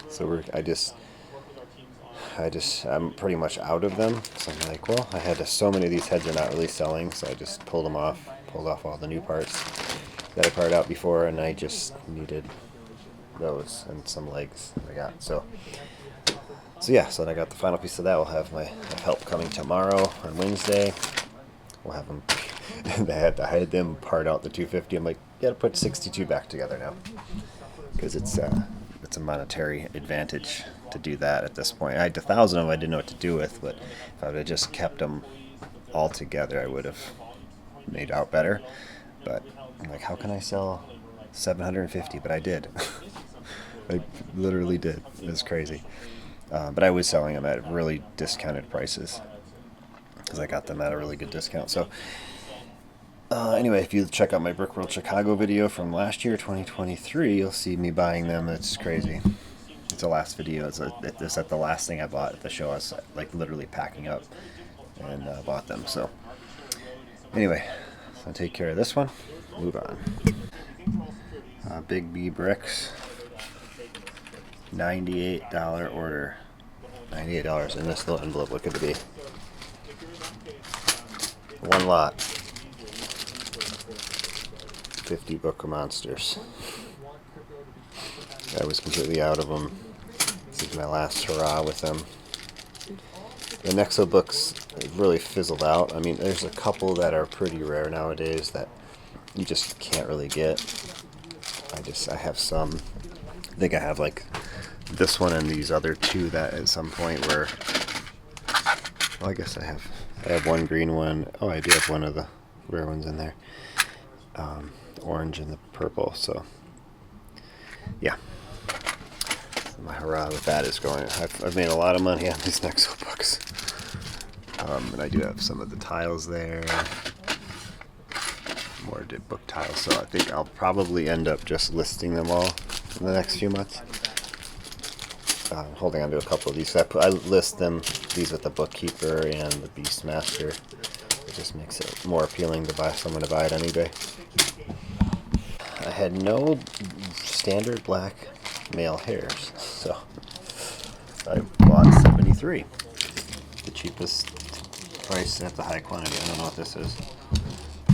So I'm pretty much out of them. So I'm like, well, I had so many of these heads are not really selling, so I just pulled off all the new parts that I parted out before, and I just needed those and some legs I got. So yeah, so I got the final piece of that. We'll have my help coming tomorrow on Wednesday. We'll have them. I had them part out the 250. I'm like, you gotta put 62 back together now, because it's a monetary advantage to do that at this point. I had 1,000 of them I didn't know what to do with, but if I would have just kept them all together, I would have made out better. But I'm like, how can I sell 750? But I did. I literally did. It was crazy. But I was selling them at really discounted prices because I got them at a really good discount. So anyway, if you check out my Brick World Chicago video from last year, 2023, you'll see me buying them. It's crazy. It's the last video. It's at the last thing I bought at the show. I was like literally packing up and bought them. So anyway, so take care of this one. Move on. Big B Bricks. $98 order. $98 in this little envelope. What could it be? One lot. 50 Book of Monsters. I was completely out of them. This is my last hurrah with them. The Nexo books really fizzled out. I mean, there's a couple that are pretty rare nowadays that you just can't really get. I have some. I think I have like this one and these other two that at some point were. Well, I guess I have one green one. Oh, I do have one of the rare ones in there. Orange and the purple. So yeah, my hurrah with that is going. I've made a lot of money on these Nexo books, and I do have some of the tiles there. More book tiles, so I think I'll probably end up just listing them all in the next few months. Holding on to a couple of these. I list these with the Bookkeeper and the Beastmaster. It just makes it more appealing to someone to buy it on eBay. I had no standard black male hairs, so I bought 73. The cheapest price at the high quantity. I don't know what this is.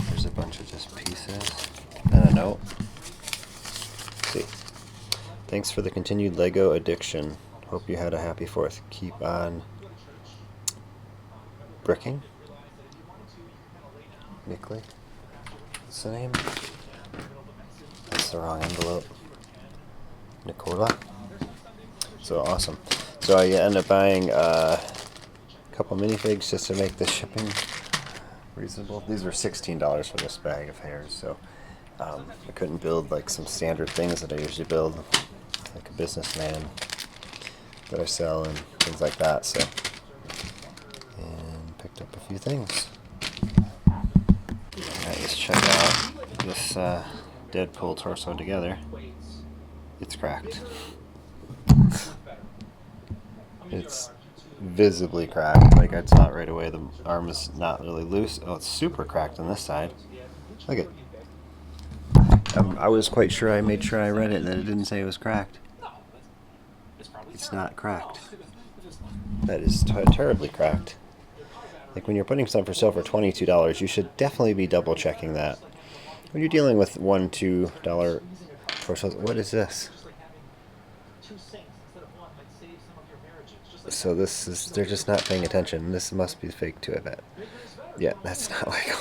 There's a bunch of just pieces and a note. Let's see. Thanks for the continued Lego addiction. Hope you had a happy 4th. Keep on bricking. Nickley. What's the name? That's the wrong envelope. Nicola. So awesome. So I end up buying a couple minifigs just to make the shipping reasonable. These were $16 for this bag of hairs, so I couldn't build like some standard things that I usually build, like a businessman that I sell and things like that. So, and picked up a few things. Alright, let's check out this Deadpool torso together. It's cracked. It's visibly cracked. Like I saw it right away. The arm is not really loose. Oh, it's super cracked on this side. Look at. I was quite sure I made sure I read it and that it didn't say it was cracked. It's not cracked. That is terribly cracked. Like when you're putting stuff for sale for $22, you should definitely be double checking that. When you're dealing with $1, $2 for sales, what is this? So this is, they're just not paying attention. This must be fake too, I bet. Yeah, that's not Lego.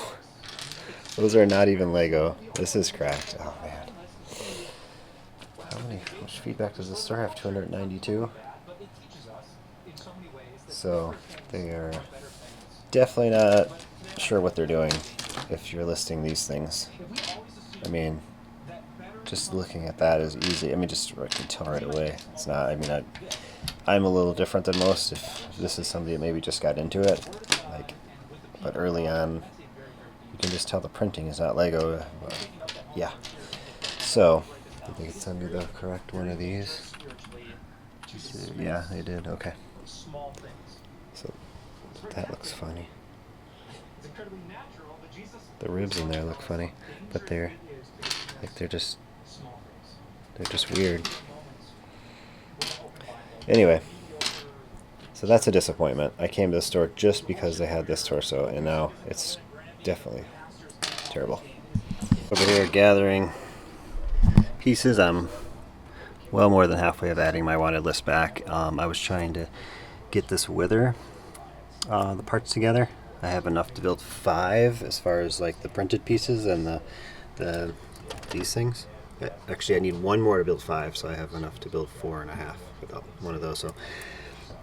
Those are not even Lego. This is cracked. Oh man. How much feedback does the store have? 292? So they are definitely not sure what they're doing if you're listing these things. I mean, just looking at that is easy. I mean, just I can tell right away. It's not, I mean, I'm a little different than most. If this is somebody that maybe just got into it, like, but early on, you can just tell the printing is not Lego. But yeah. So, did they send me the correct one of these? Yeah, they did. Okay. So that looks funny. The ribs in there look funny, but they're just weird. Anyway, so that's a disappointment. I came to the store just because they had this torso, and now it's definitely terrible. Over here gathering pieces. I'm well more than halfway of adding my wanted list back. I was trying to get this wither, the parts together. I have enough to build 5 as far as like the printed pieces and these things. Actually, I need 1 more to build 5, so I have enough to build 4.5 without one of those. So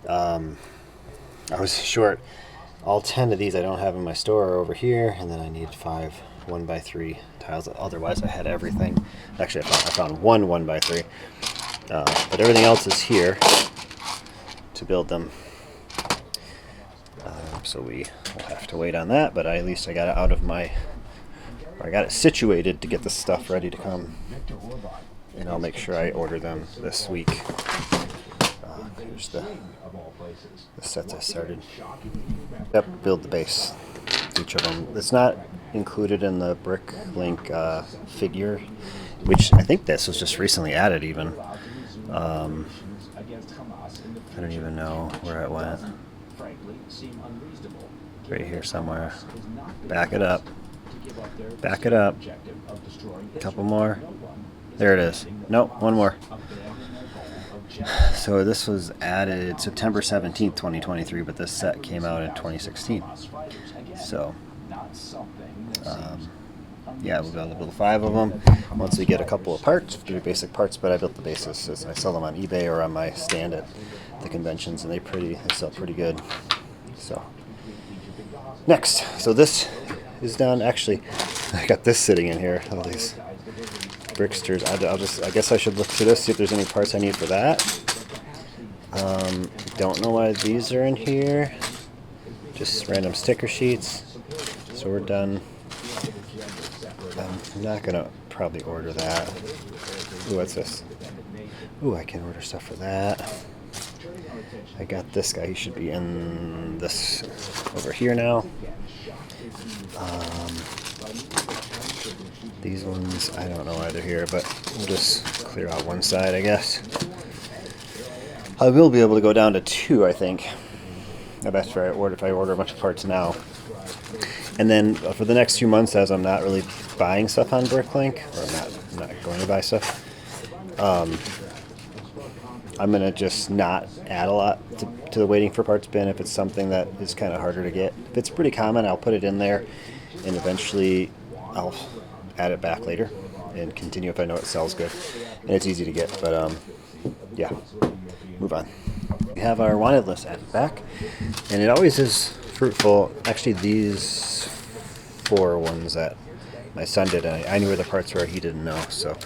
I was short all 10 of these. I don't have in my store over here, and then I need 5 1x3 tiles. Otherwise, I had everything. Actually, I found one 1x3, but everything else is here to build them. So we will have to wait on that, but at least I got it out of my, or I got it situated to get the stuff ready to come. And I'll make sure I order them this week. Here's the sets I started. Yep, build the base. Each of them. It's not included in the Bricklink figure, which I think this was just recently added even. I don't even know where it went. Right here somewhere. Back it up. Back it up. A couple more. There it is. Nope, one more. So this was added September 17th, 2023, but this set came out in 2016. So, yeah, we'll be able to build 5 of them. Once we get a couple of parts, 3 basic parts, but I built the basis. I sell them on eBay or on my stand at the conventions, and they sell pretty good. So, next. So this is done. Actually, I got this sitting in here. All these Bricksters. I guess I should look through this, see if there's any parts I need for that. Don't know why these are in here. Just random sticker sheets. So we're done. I'm not gonna probably order that. Ooh, what's this? Ooh, I can order stuff for that. I got this guy. He should be in this over here now. These ones, I don't know why they're here, but we'll just clear out one side, I guess. I will be able to go down to 2, I think. I bet if I order a bunch of parts now. And then for the next few months, as I'm not really buying stuff on Bricklink, or I'm not going to buy stuff, I'm going to just not add a lot to the waiting for parts bin if it's something that is kind of harder to get. If it's pretty common, I'll put it in there, and eventually I'll add it back later and continue if I know it sells good and it's easy to get. But yeah, move on. We have our wanted list added back, and it always is fruitful. Actually, these 4 ones that my son did, I knew where the parts were, he didn't know. So,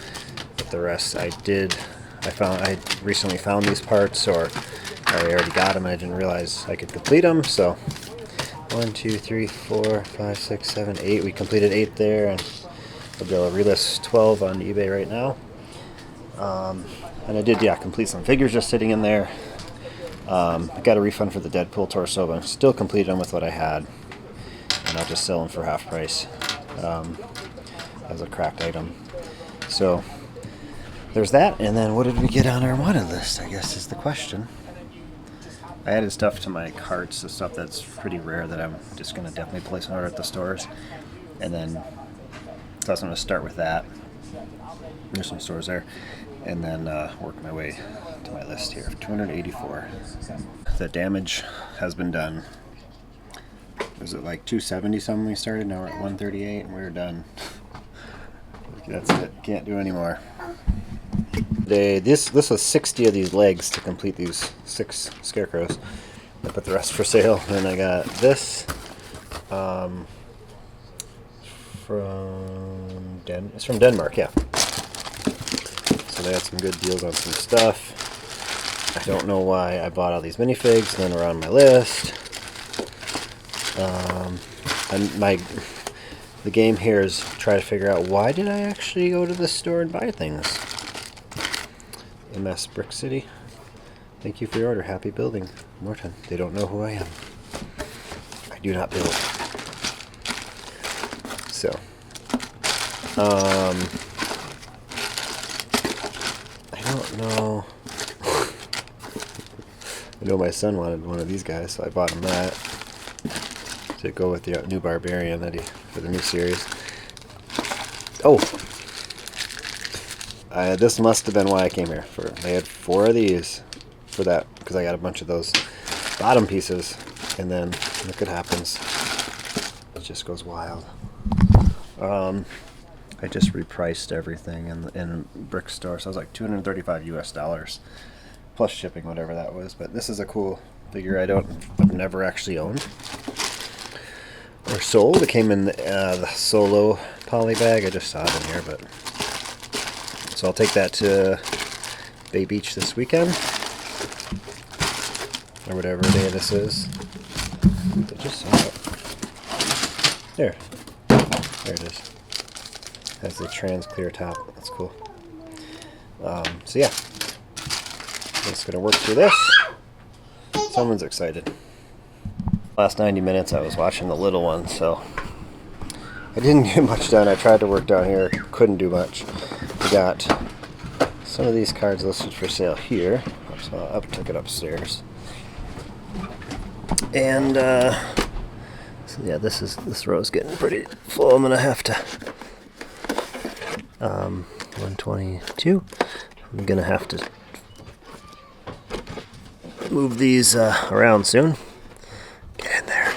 but the rest I did. I recently found these parts, or I already got them and I didn't realize I could complete them. So 1, 2, 3, 4, 5, 6, 7, 8. We completed 8 there, and I'll be able to relist 12 on eBay right now. And I did, complete some figures just sitting in there. I got a refund for the Deadpool torso, but I'm still completing them with what I had, and I'll just sell them for half price as a cracked item. So there's that, and then what did we get on our wanted list, I guess is the question. I added stuff to my carts, the stuff that's pretty rare that I'm just going to definitely place an order at the stores. And then, so I'm going to start with that. There's some stores there. And then work my way to my list here. 284. The damage has been done. Was it like 270 something we started? Now we're at 138 and we're done. That's it. Can't do any more. This was 60 of these legs to complete these 6 scarecrows. I put the rest for sale. Then I got this it's from Denmark, yeah. So they had some good deals on some stuff. I don't know why I bought all these minifigs, and then we're on my list. And the game here is try to figure out why did I actually go to the store and buy things. MS Brick City. Thank you for your order. Happy building. Morton. They don't know who I am. I do not build. So. I don't know. I know my son wanted one of these guys, so I bought him that to go with the new Barbarian for the new series. Oh, this must have been why I came here. They had 4 of these for that because I got a bunch of those bottom pieces, and then look what happens. It just goes wild. I just repriced everything in Brick Store, so it was like $235 US plus shipping, whatever that was. But this is a cool figure I've never actually owned or sold. It came in the solo poly bag. I just saw it in here, but so I'll take that to Bay Beach this weekend or whatever day this is. I just saw it. There it is. Has the trans clear top. That's cool. So yeah, I'm just gonna work through this. Someone's excited. Last 90 minutes I was watching the little one, so I didn't get much done. I tried to work down here, couldn't do much. We got some of these cards listed for sale here, so I took it upstairs. And so yeah, this row's getting pretty full. I'm gonna have to 122. I'm gonna have to move these around soon. Get in there.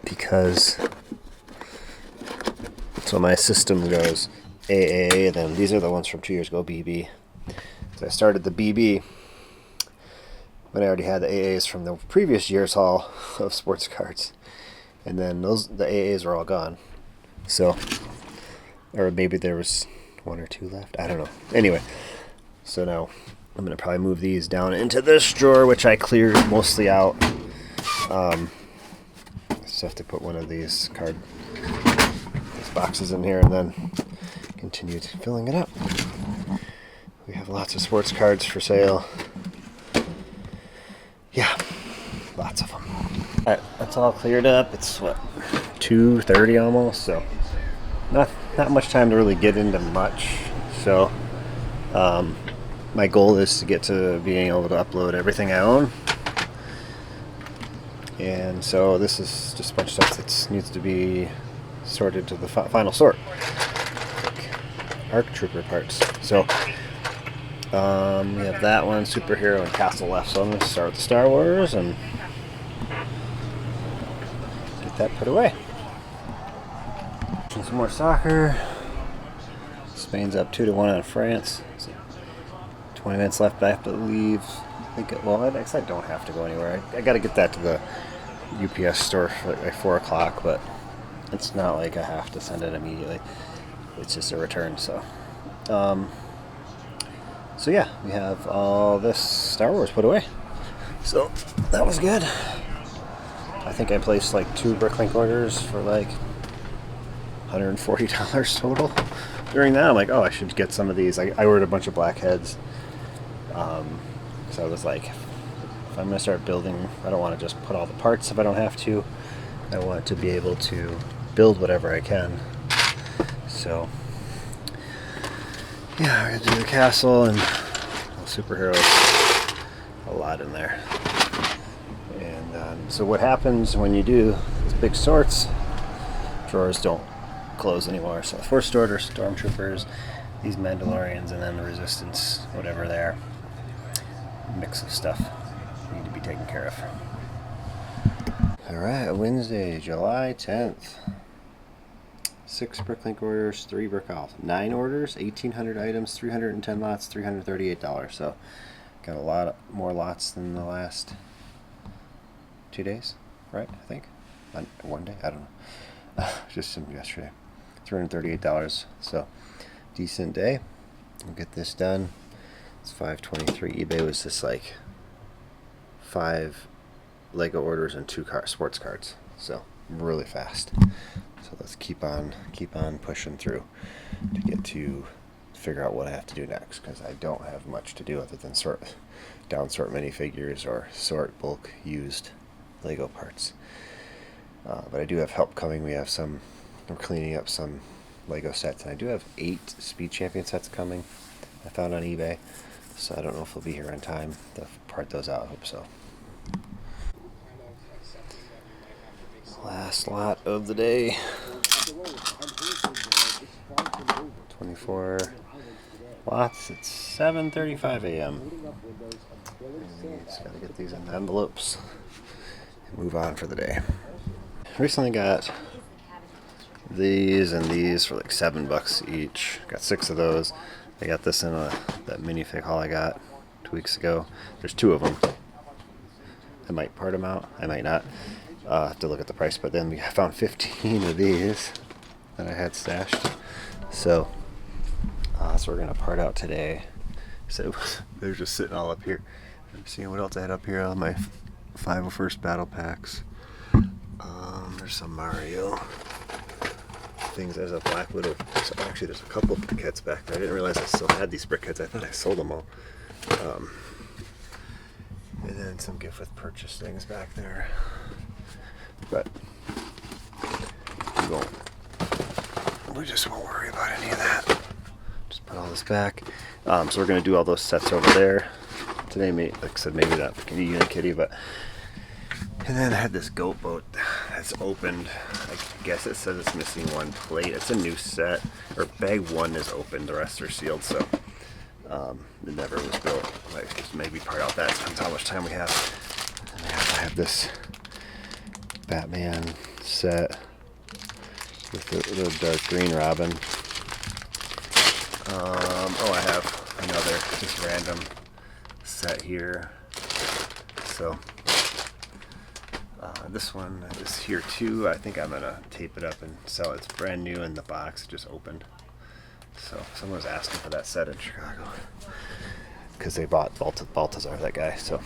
Because so my system goes AA, then these are the ones from 2 years ago, BB. So I started the BB when I already had the AAs from the previous year's haul of sports cards. And then the AAs are all gone. So, or maybe there was 1 or 2 left. I don't know. Anyway, so now I'm going to probably move these down into this drawer, which I cleared mostly out. Just have to put one of these boxes in here and then continue filling it up. We have lots of sports cards for sale. Yeah, lots of them. Alright, that's all cleared up. It's what, 2:30 almost, so not much time to really get into much. So my goal is to get to being able to upload everything I own. And so this is just a bunch of stuff that needs to be sorted to the final sort. Like ARC Trooper parts. So we have that one, Superhero and Castle left. So I'm going to start with Star Wars and get that put away. Some more soccer. Spain's up 2-1 on France. So 20 minutes left, but I have to leave. I guess I don't have to go anywhere. I got to get that to the UPS store for like 4 o'clock, but it's not like I have to send it immediately. It's just a return, so. So yeah, we have all this Star Wars put away. So that was good. I think I placed like 2 Bricklink orders for like $140 total. During that, I'm like, oh, I should get some of these. I ordered a bunch of blackheads. So I was like, if I'm going to start building, I don't want to just put all the parts if I don't have to. I want to be able to build whatever I can. So yeah, we're gonna do the castle and superheroes. A lot in there. And so what happens when you do these big sorts? Drawers don't close anymore. So the first order stormtroopers, these Mandalorians, and then the Resistance, whatever they're. Mix of stuff need to be taken care of. Alright, Wednesday, July 10th. 6 Bricklink orders, 3 brick off. 9 orders, 1,800 items, 310 lots, $338. So got a lot more lots than the last 2 days, right? I think. On one day? I don't know. Just from yesterday. $338. So decent day. We'll get this done. It's 5:23. eBay was just like 5 Lego orders and 2 sports cards. So really fast. So let's keep on pushing through to get to figure out what I have to do next, because I don't have much to do other than sort minifigures or sort bulk used Lego parts. But I do have help coming. We're cleaning up some Lego sets, and I do have 8 Speed Champion sets coming. I found on eBay, so I don't know if they'll be here on time to part those out. I hope so. Last lot of the day. 24 lots. It's 7:35 a.m. Just gotta get these in the envelopes and move on for the day. Recently got these and these for like $7 each. Got 6 of those. I got this in that minifig haul I got 2 weeks ago. There's 2 of them. I might part them out. I might not. I have to look at the price. But then we found 15 of these that I had stashed. So we're gonna part out today. So they're just sitting all up here. I'm seeing what else I had up here on my 501st battle packs. There's some Mario things. There's a Black Widow. So actually, there's a couple of brickheads back there. I didn't realize I still had these brickheads. I thought I sold them all. And then some gift with purchase things back there. But we just won't worry about any of that. Just put all this back. So we're going to do all those sets over there today. Like I said, maybe not the Unikitty, but. And then I had this goat boat that's opened. I guess it says it's missing one plate. It's a new set. Or bag 1 is open, the rest are sealed, so it never was built. Like, just maybe part out that. Depends how much time we have. And I have this Batman set with the dark green Robin. I have another just random set here. So this one is here too. I think I'm gonna tape it up and sell it. It's brand new in the box, just opened. So someone was asking for that set in Chicago because they bought Baltazar, that guy. So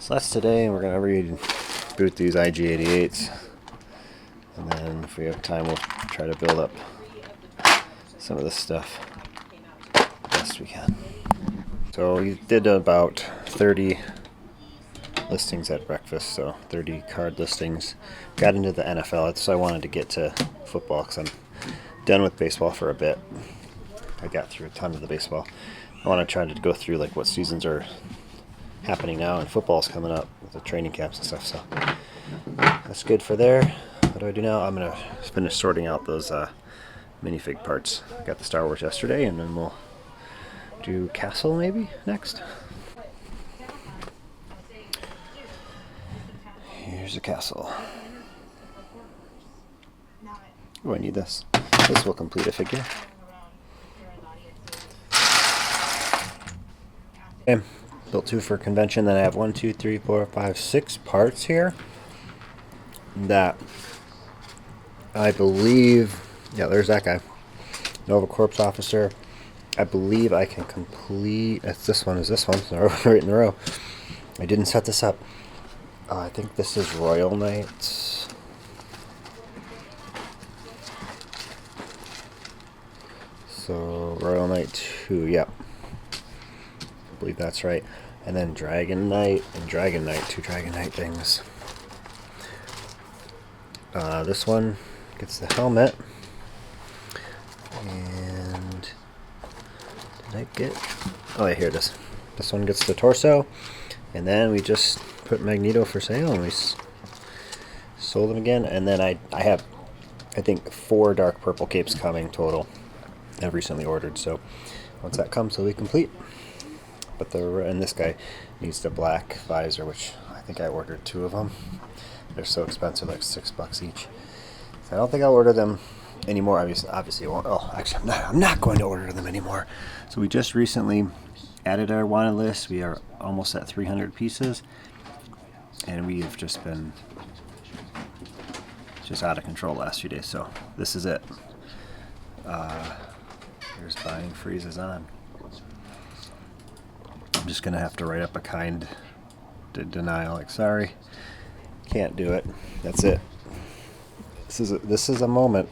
that's today, and we're gonna reboot these IG-88s, and then if we have time, we'll try to build up some of this stuff best we can. So we did about 30 listings at breakfast, so 30 card listings. Got into the NFL, so I wanted to get to football because I'm done with baseball for a bit. I got through a ton of the baseball. I want to try to go through like what seasons are happening now, and football's coming up with the training camps and stuff, so that's good for there. What do I do now? I'm going to finish sorting out those minifig parts. I got the Star Wars yesterday, and then we'll do Castle maybe next. Here's a castle. Oh, I need this. This will complete a figure. Okay, built 2 for convention. Then I have 1, 2, 3, 4, 5, 6 parts here that I believe. Yeah, there's that guy. Nova Corps officer. I believe I can complete. That's this one. Is this one? Right in a row. I didn't set this up. I think this is Royal Knights. So Royal Knight 2, yep. I believe that's right. And then Dragon Knight and Dragon Knight, 2 Dragon Knight things. This one gets the helmet. And did I get? Oh yeah, here it is. This one gets the torso, and then we just put Magneto for sale, and we sold them again. And then I have, I think, 4 dark purple capes coming total. I've recently ordered, so once that comes, it'll be complete. But and this guy needs the black visor, which I think I ordered 2 of them. They're so expensive, like $6 each. So I don't think I'll order them anymore. Obviously, I won't. Oh, actually, I'm not going to order them anymore. So we just recently added our wanted list. We are almost at 300 pieces, and we have just been out of control the last few days. So this is it. Here's buying freezes on. I'm just gonna have to write up a kind denial, like, sorry, can't do it. That's it. This is a moment.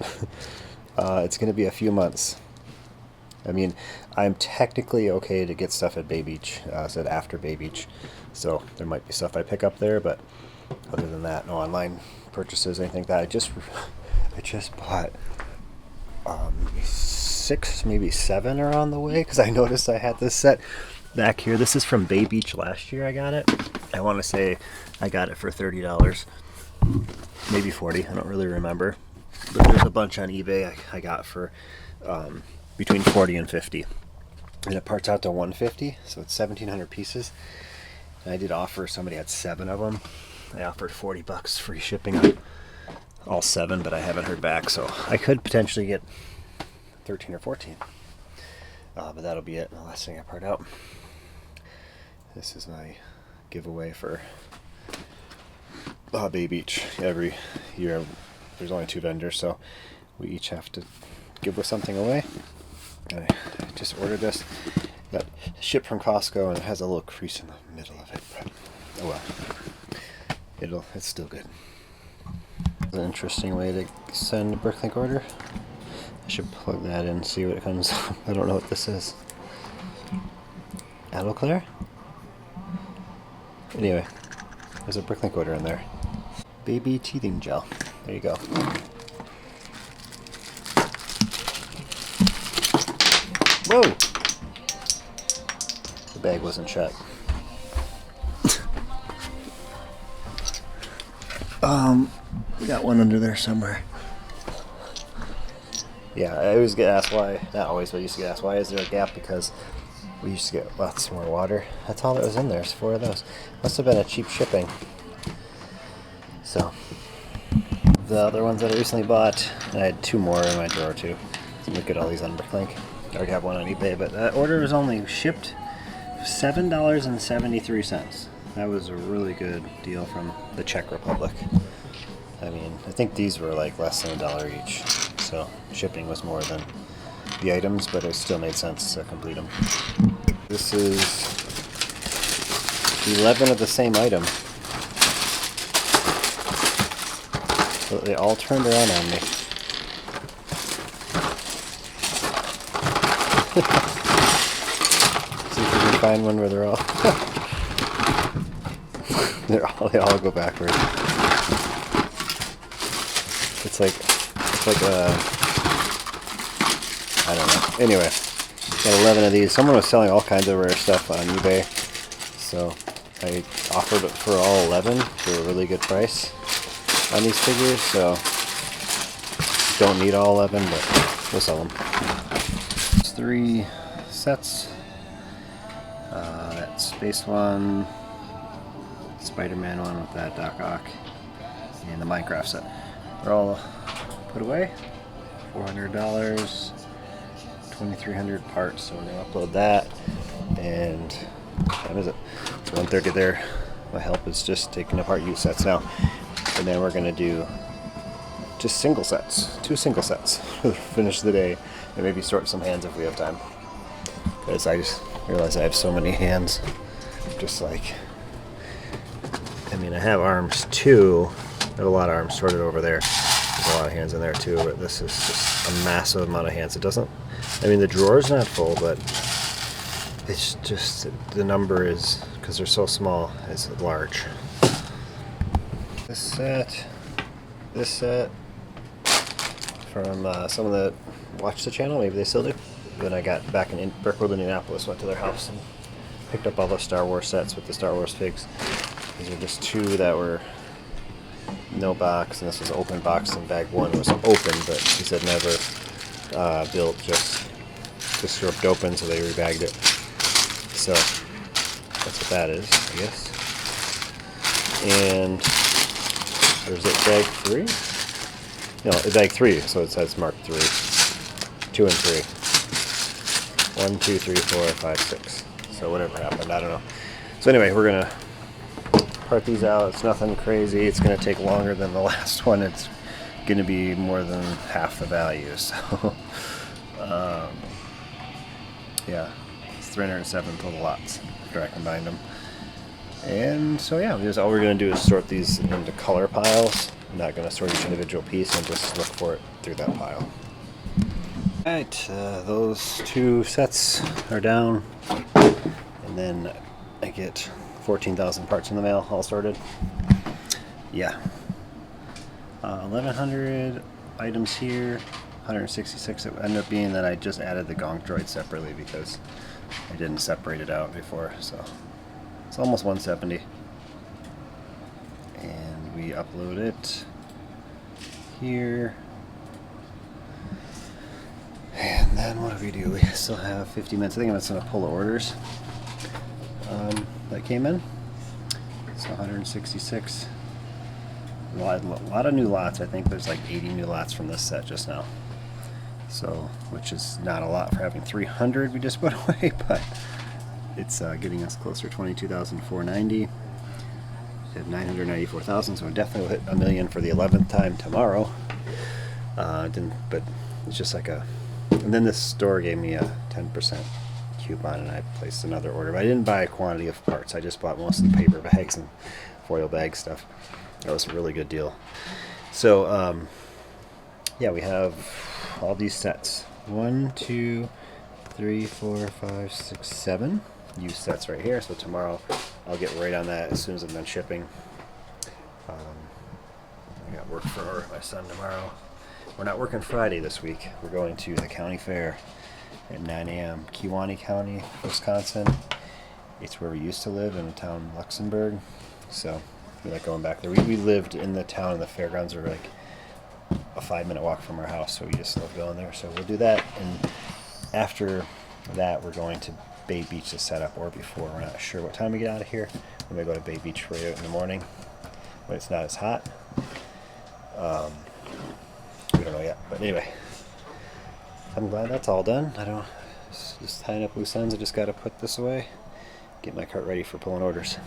It's gonna be a few months. I mean, I'm technically okay to get stuff at Bay Beach. Said after Bay Beach, so there might be stuff I pick up there, but other than that, no online purchases, anything like that. I just bought 6, maybe 7 are on the way, because I noticed I had this set back here. This is from Bay Beach last year. I got it. I want to say I got it for $30, maybe 40. I don't really remember, but there's a bunch on eBay I got for between 40 and 50, and it parts out to 150, so it's 1,700 pieces. And I did offer, somebody had 7 of them. I offered $40 free shipping on all 7, but I haven't heard back, so I could potentially get 13 or 14. But that'll be it. The last thing I part out. This is my giveaway for Bay Beach. Every year there's only 2 vendors, so we each have to give something away. And I just ordered this. Got shipped from Costco, and it has a little crease in the middle of it, but oh well. It's still good. An interesting way to send a Bricklink order. I should plug that in and see what it comes up. I don't know what this is. Clear? Anyway, there's a Bricklink order in there. Baby teething gel. There you go. Whoa! The bag wasn't shut. We got one under there somewhere. Yeah, I always get asked why, not always, but I used to get asked why is there a gap, because we used to get lots more water. That's all that was in there, is 4 of those. Must have been a cheap shipping. So, the other ones that I recently bought, and I had 2 more in my drawer too. So look at all these on Bricklink. I already have one on eBay, but that order was only shipped $7.73. That was a really good deal from the Czech Republic. I mean, I think these were like less than $1 each. So shipping was more than the items, but it still made sense to complete them. This is 11 of the same item. So they all turned around on me. See if we can find one where they're all they all go backwards. It's like I don't know. Anyway, got 11 of these. Someone was selling all kinds of rare stuff on eBay, so I offered it for all 11 for a really good price on these figures. So don't need all 11, but we'll sell them. It's 3 sets. That Space one, Spider-Man one with that Doc Ock, and the Minecraft set. They're all put away. $400, 2,300 parts. So we're gonna upload that, and what is it? It's 1:30 there. My help is just taking apart use sets now, and then we're gonna do just single sets, 2 single sets. Finish the day, and maybe sort some hands if we have time. Because I just realized I have so many hands. Just like, I mean, I have arms too. I have a lot of arms sorted over there. There's a lot of hands in there too, but this is just a massive amount of hands. It doesn't, I mean, the drawer's not full, but it's just, the number is, because they're so small, is large. This set from some of the watch the channel. Maybe they still do. When I got back in Brickworld, Indianapolis, went to their house and picked up all the Star Wars sets with the Star Wars figs. These are just two that were no box, and this was open box, and bag one was open, but he said never built, just stripped open, so they rebagged it. So that's what that is, I guess. And or is it bag 3? No, it's bag 3, so it says mark 3. 2 and 3. 1, 2, 3, 4, 5, 6. So whatever happened, I don't know. So anyway, we're gonna part these out. It's nothing crazy. It's gonna take longer than the last one. It's gonna be more than half the value. So yeah, it's 307 total lots after I combined them. And so yeah, all we're gonna do is sort these into color piles. I'm not gonna sort each individual piece and just look for it through that pile. Alright, those two sets are down, and then I get 14,000 parts in the mail, all sorted. Yeah. 1,100 items here, 166 it ended up being. That I just added the Gonk droid separately because I didn't separate it out before, so it's almost 170. And we upload it here. And then what do we do? We still have 50 minutes. I think I'm just going to pull the orders that came in. So 166. A lot of new lots. I think there's like 80 new lots from this set just now. So, which is not a lot for having 300 we just put away, but it's getting us closer to 22,490. We have 994,000, so we definitely will hit a million for the 11th time tomorrow. But it's just like a. And then this store gave me a 10% coupon, and I placed another order. But I didn't buy a quantity of parts. I just bought most of the paper bags and foil bag stuff. That was a really good deal. So, yeah, we have all these sets. 1, 2, 3, 4, 5, 6, 7 used sets right here. So tomorrow I'll get right on that as soon as I'm done shipping. I got work for my son tomorrow. We're not working Friday this week. We're going to the county fair at 9 a.m. Kewaunee County, Wisconsin. It's where we used to live, in a town Luxembourg. So we like going back there. We lived in the town, and the fairgrounds are like a 5-minute walk from our house, so we just love going there. So we'll do that, and after that we're going to Bay Beach to set up, or before. We're not sure what time we get out of here. We may go to Bay Beach right in the morning when it's not as hot. We don't know yet, but anyway, I'm glad that's all done. Just tying up loose ends. I just got to put this away, get my cart ready for pulling orders.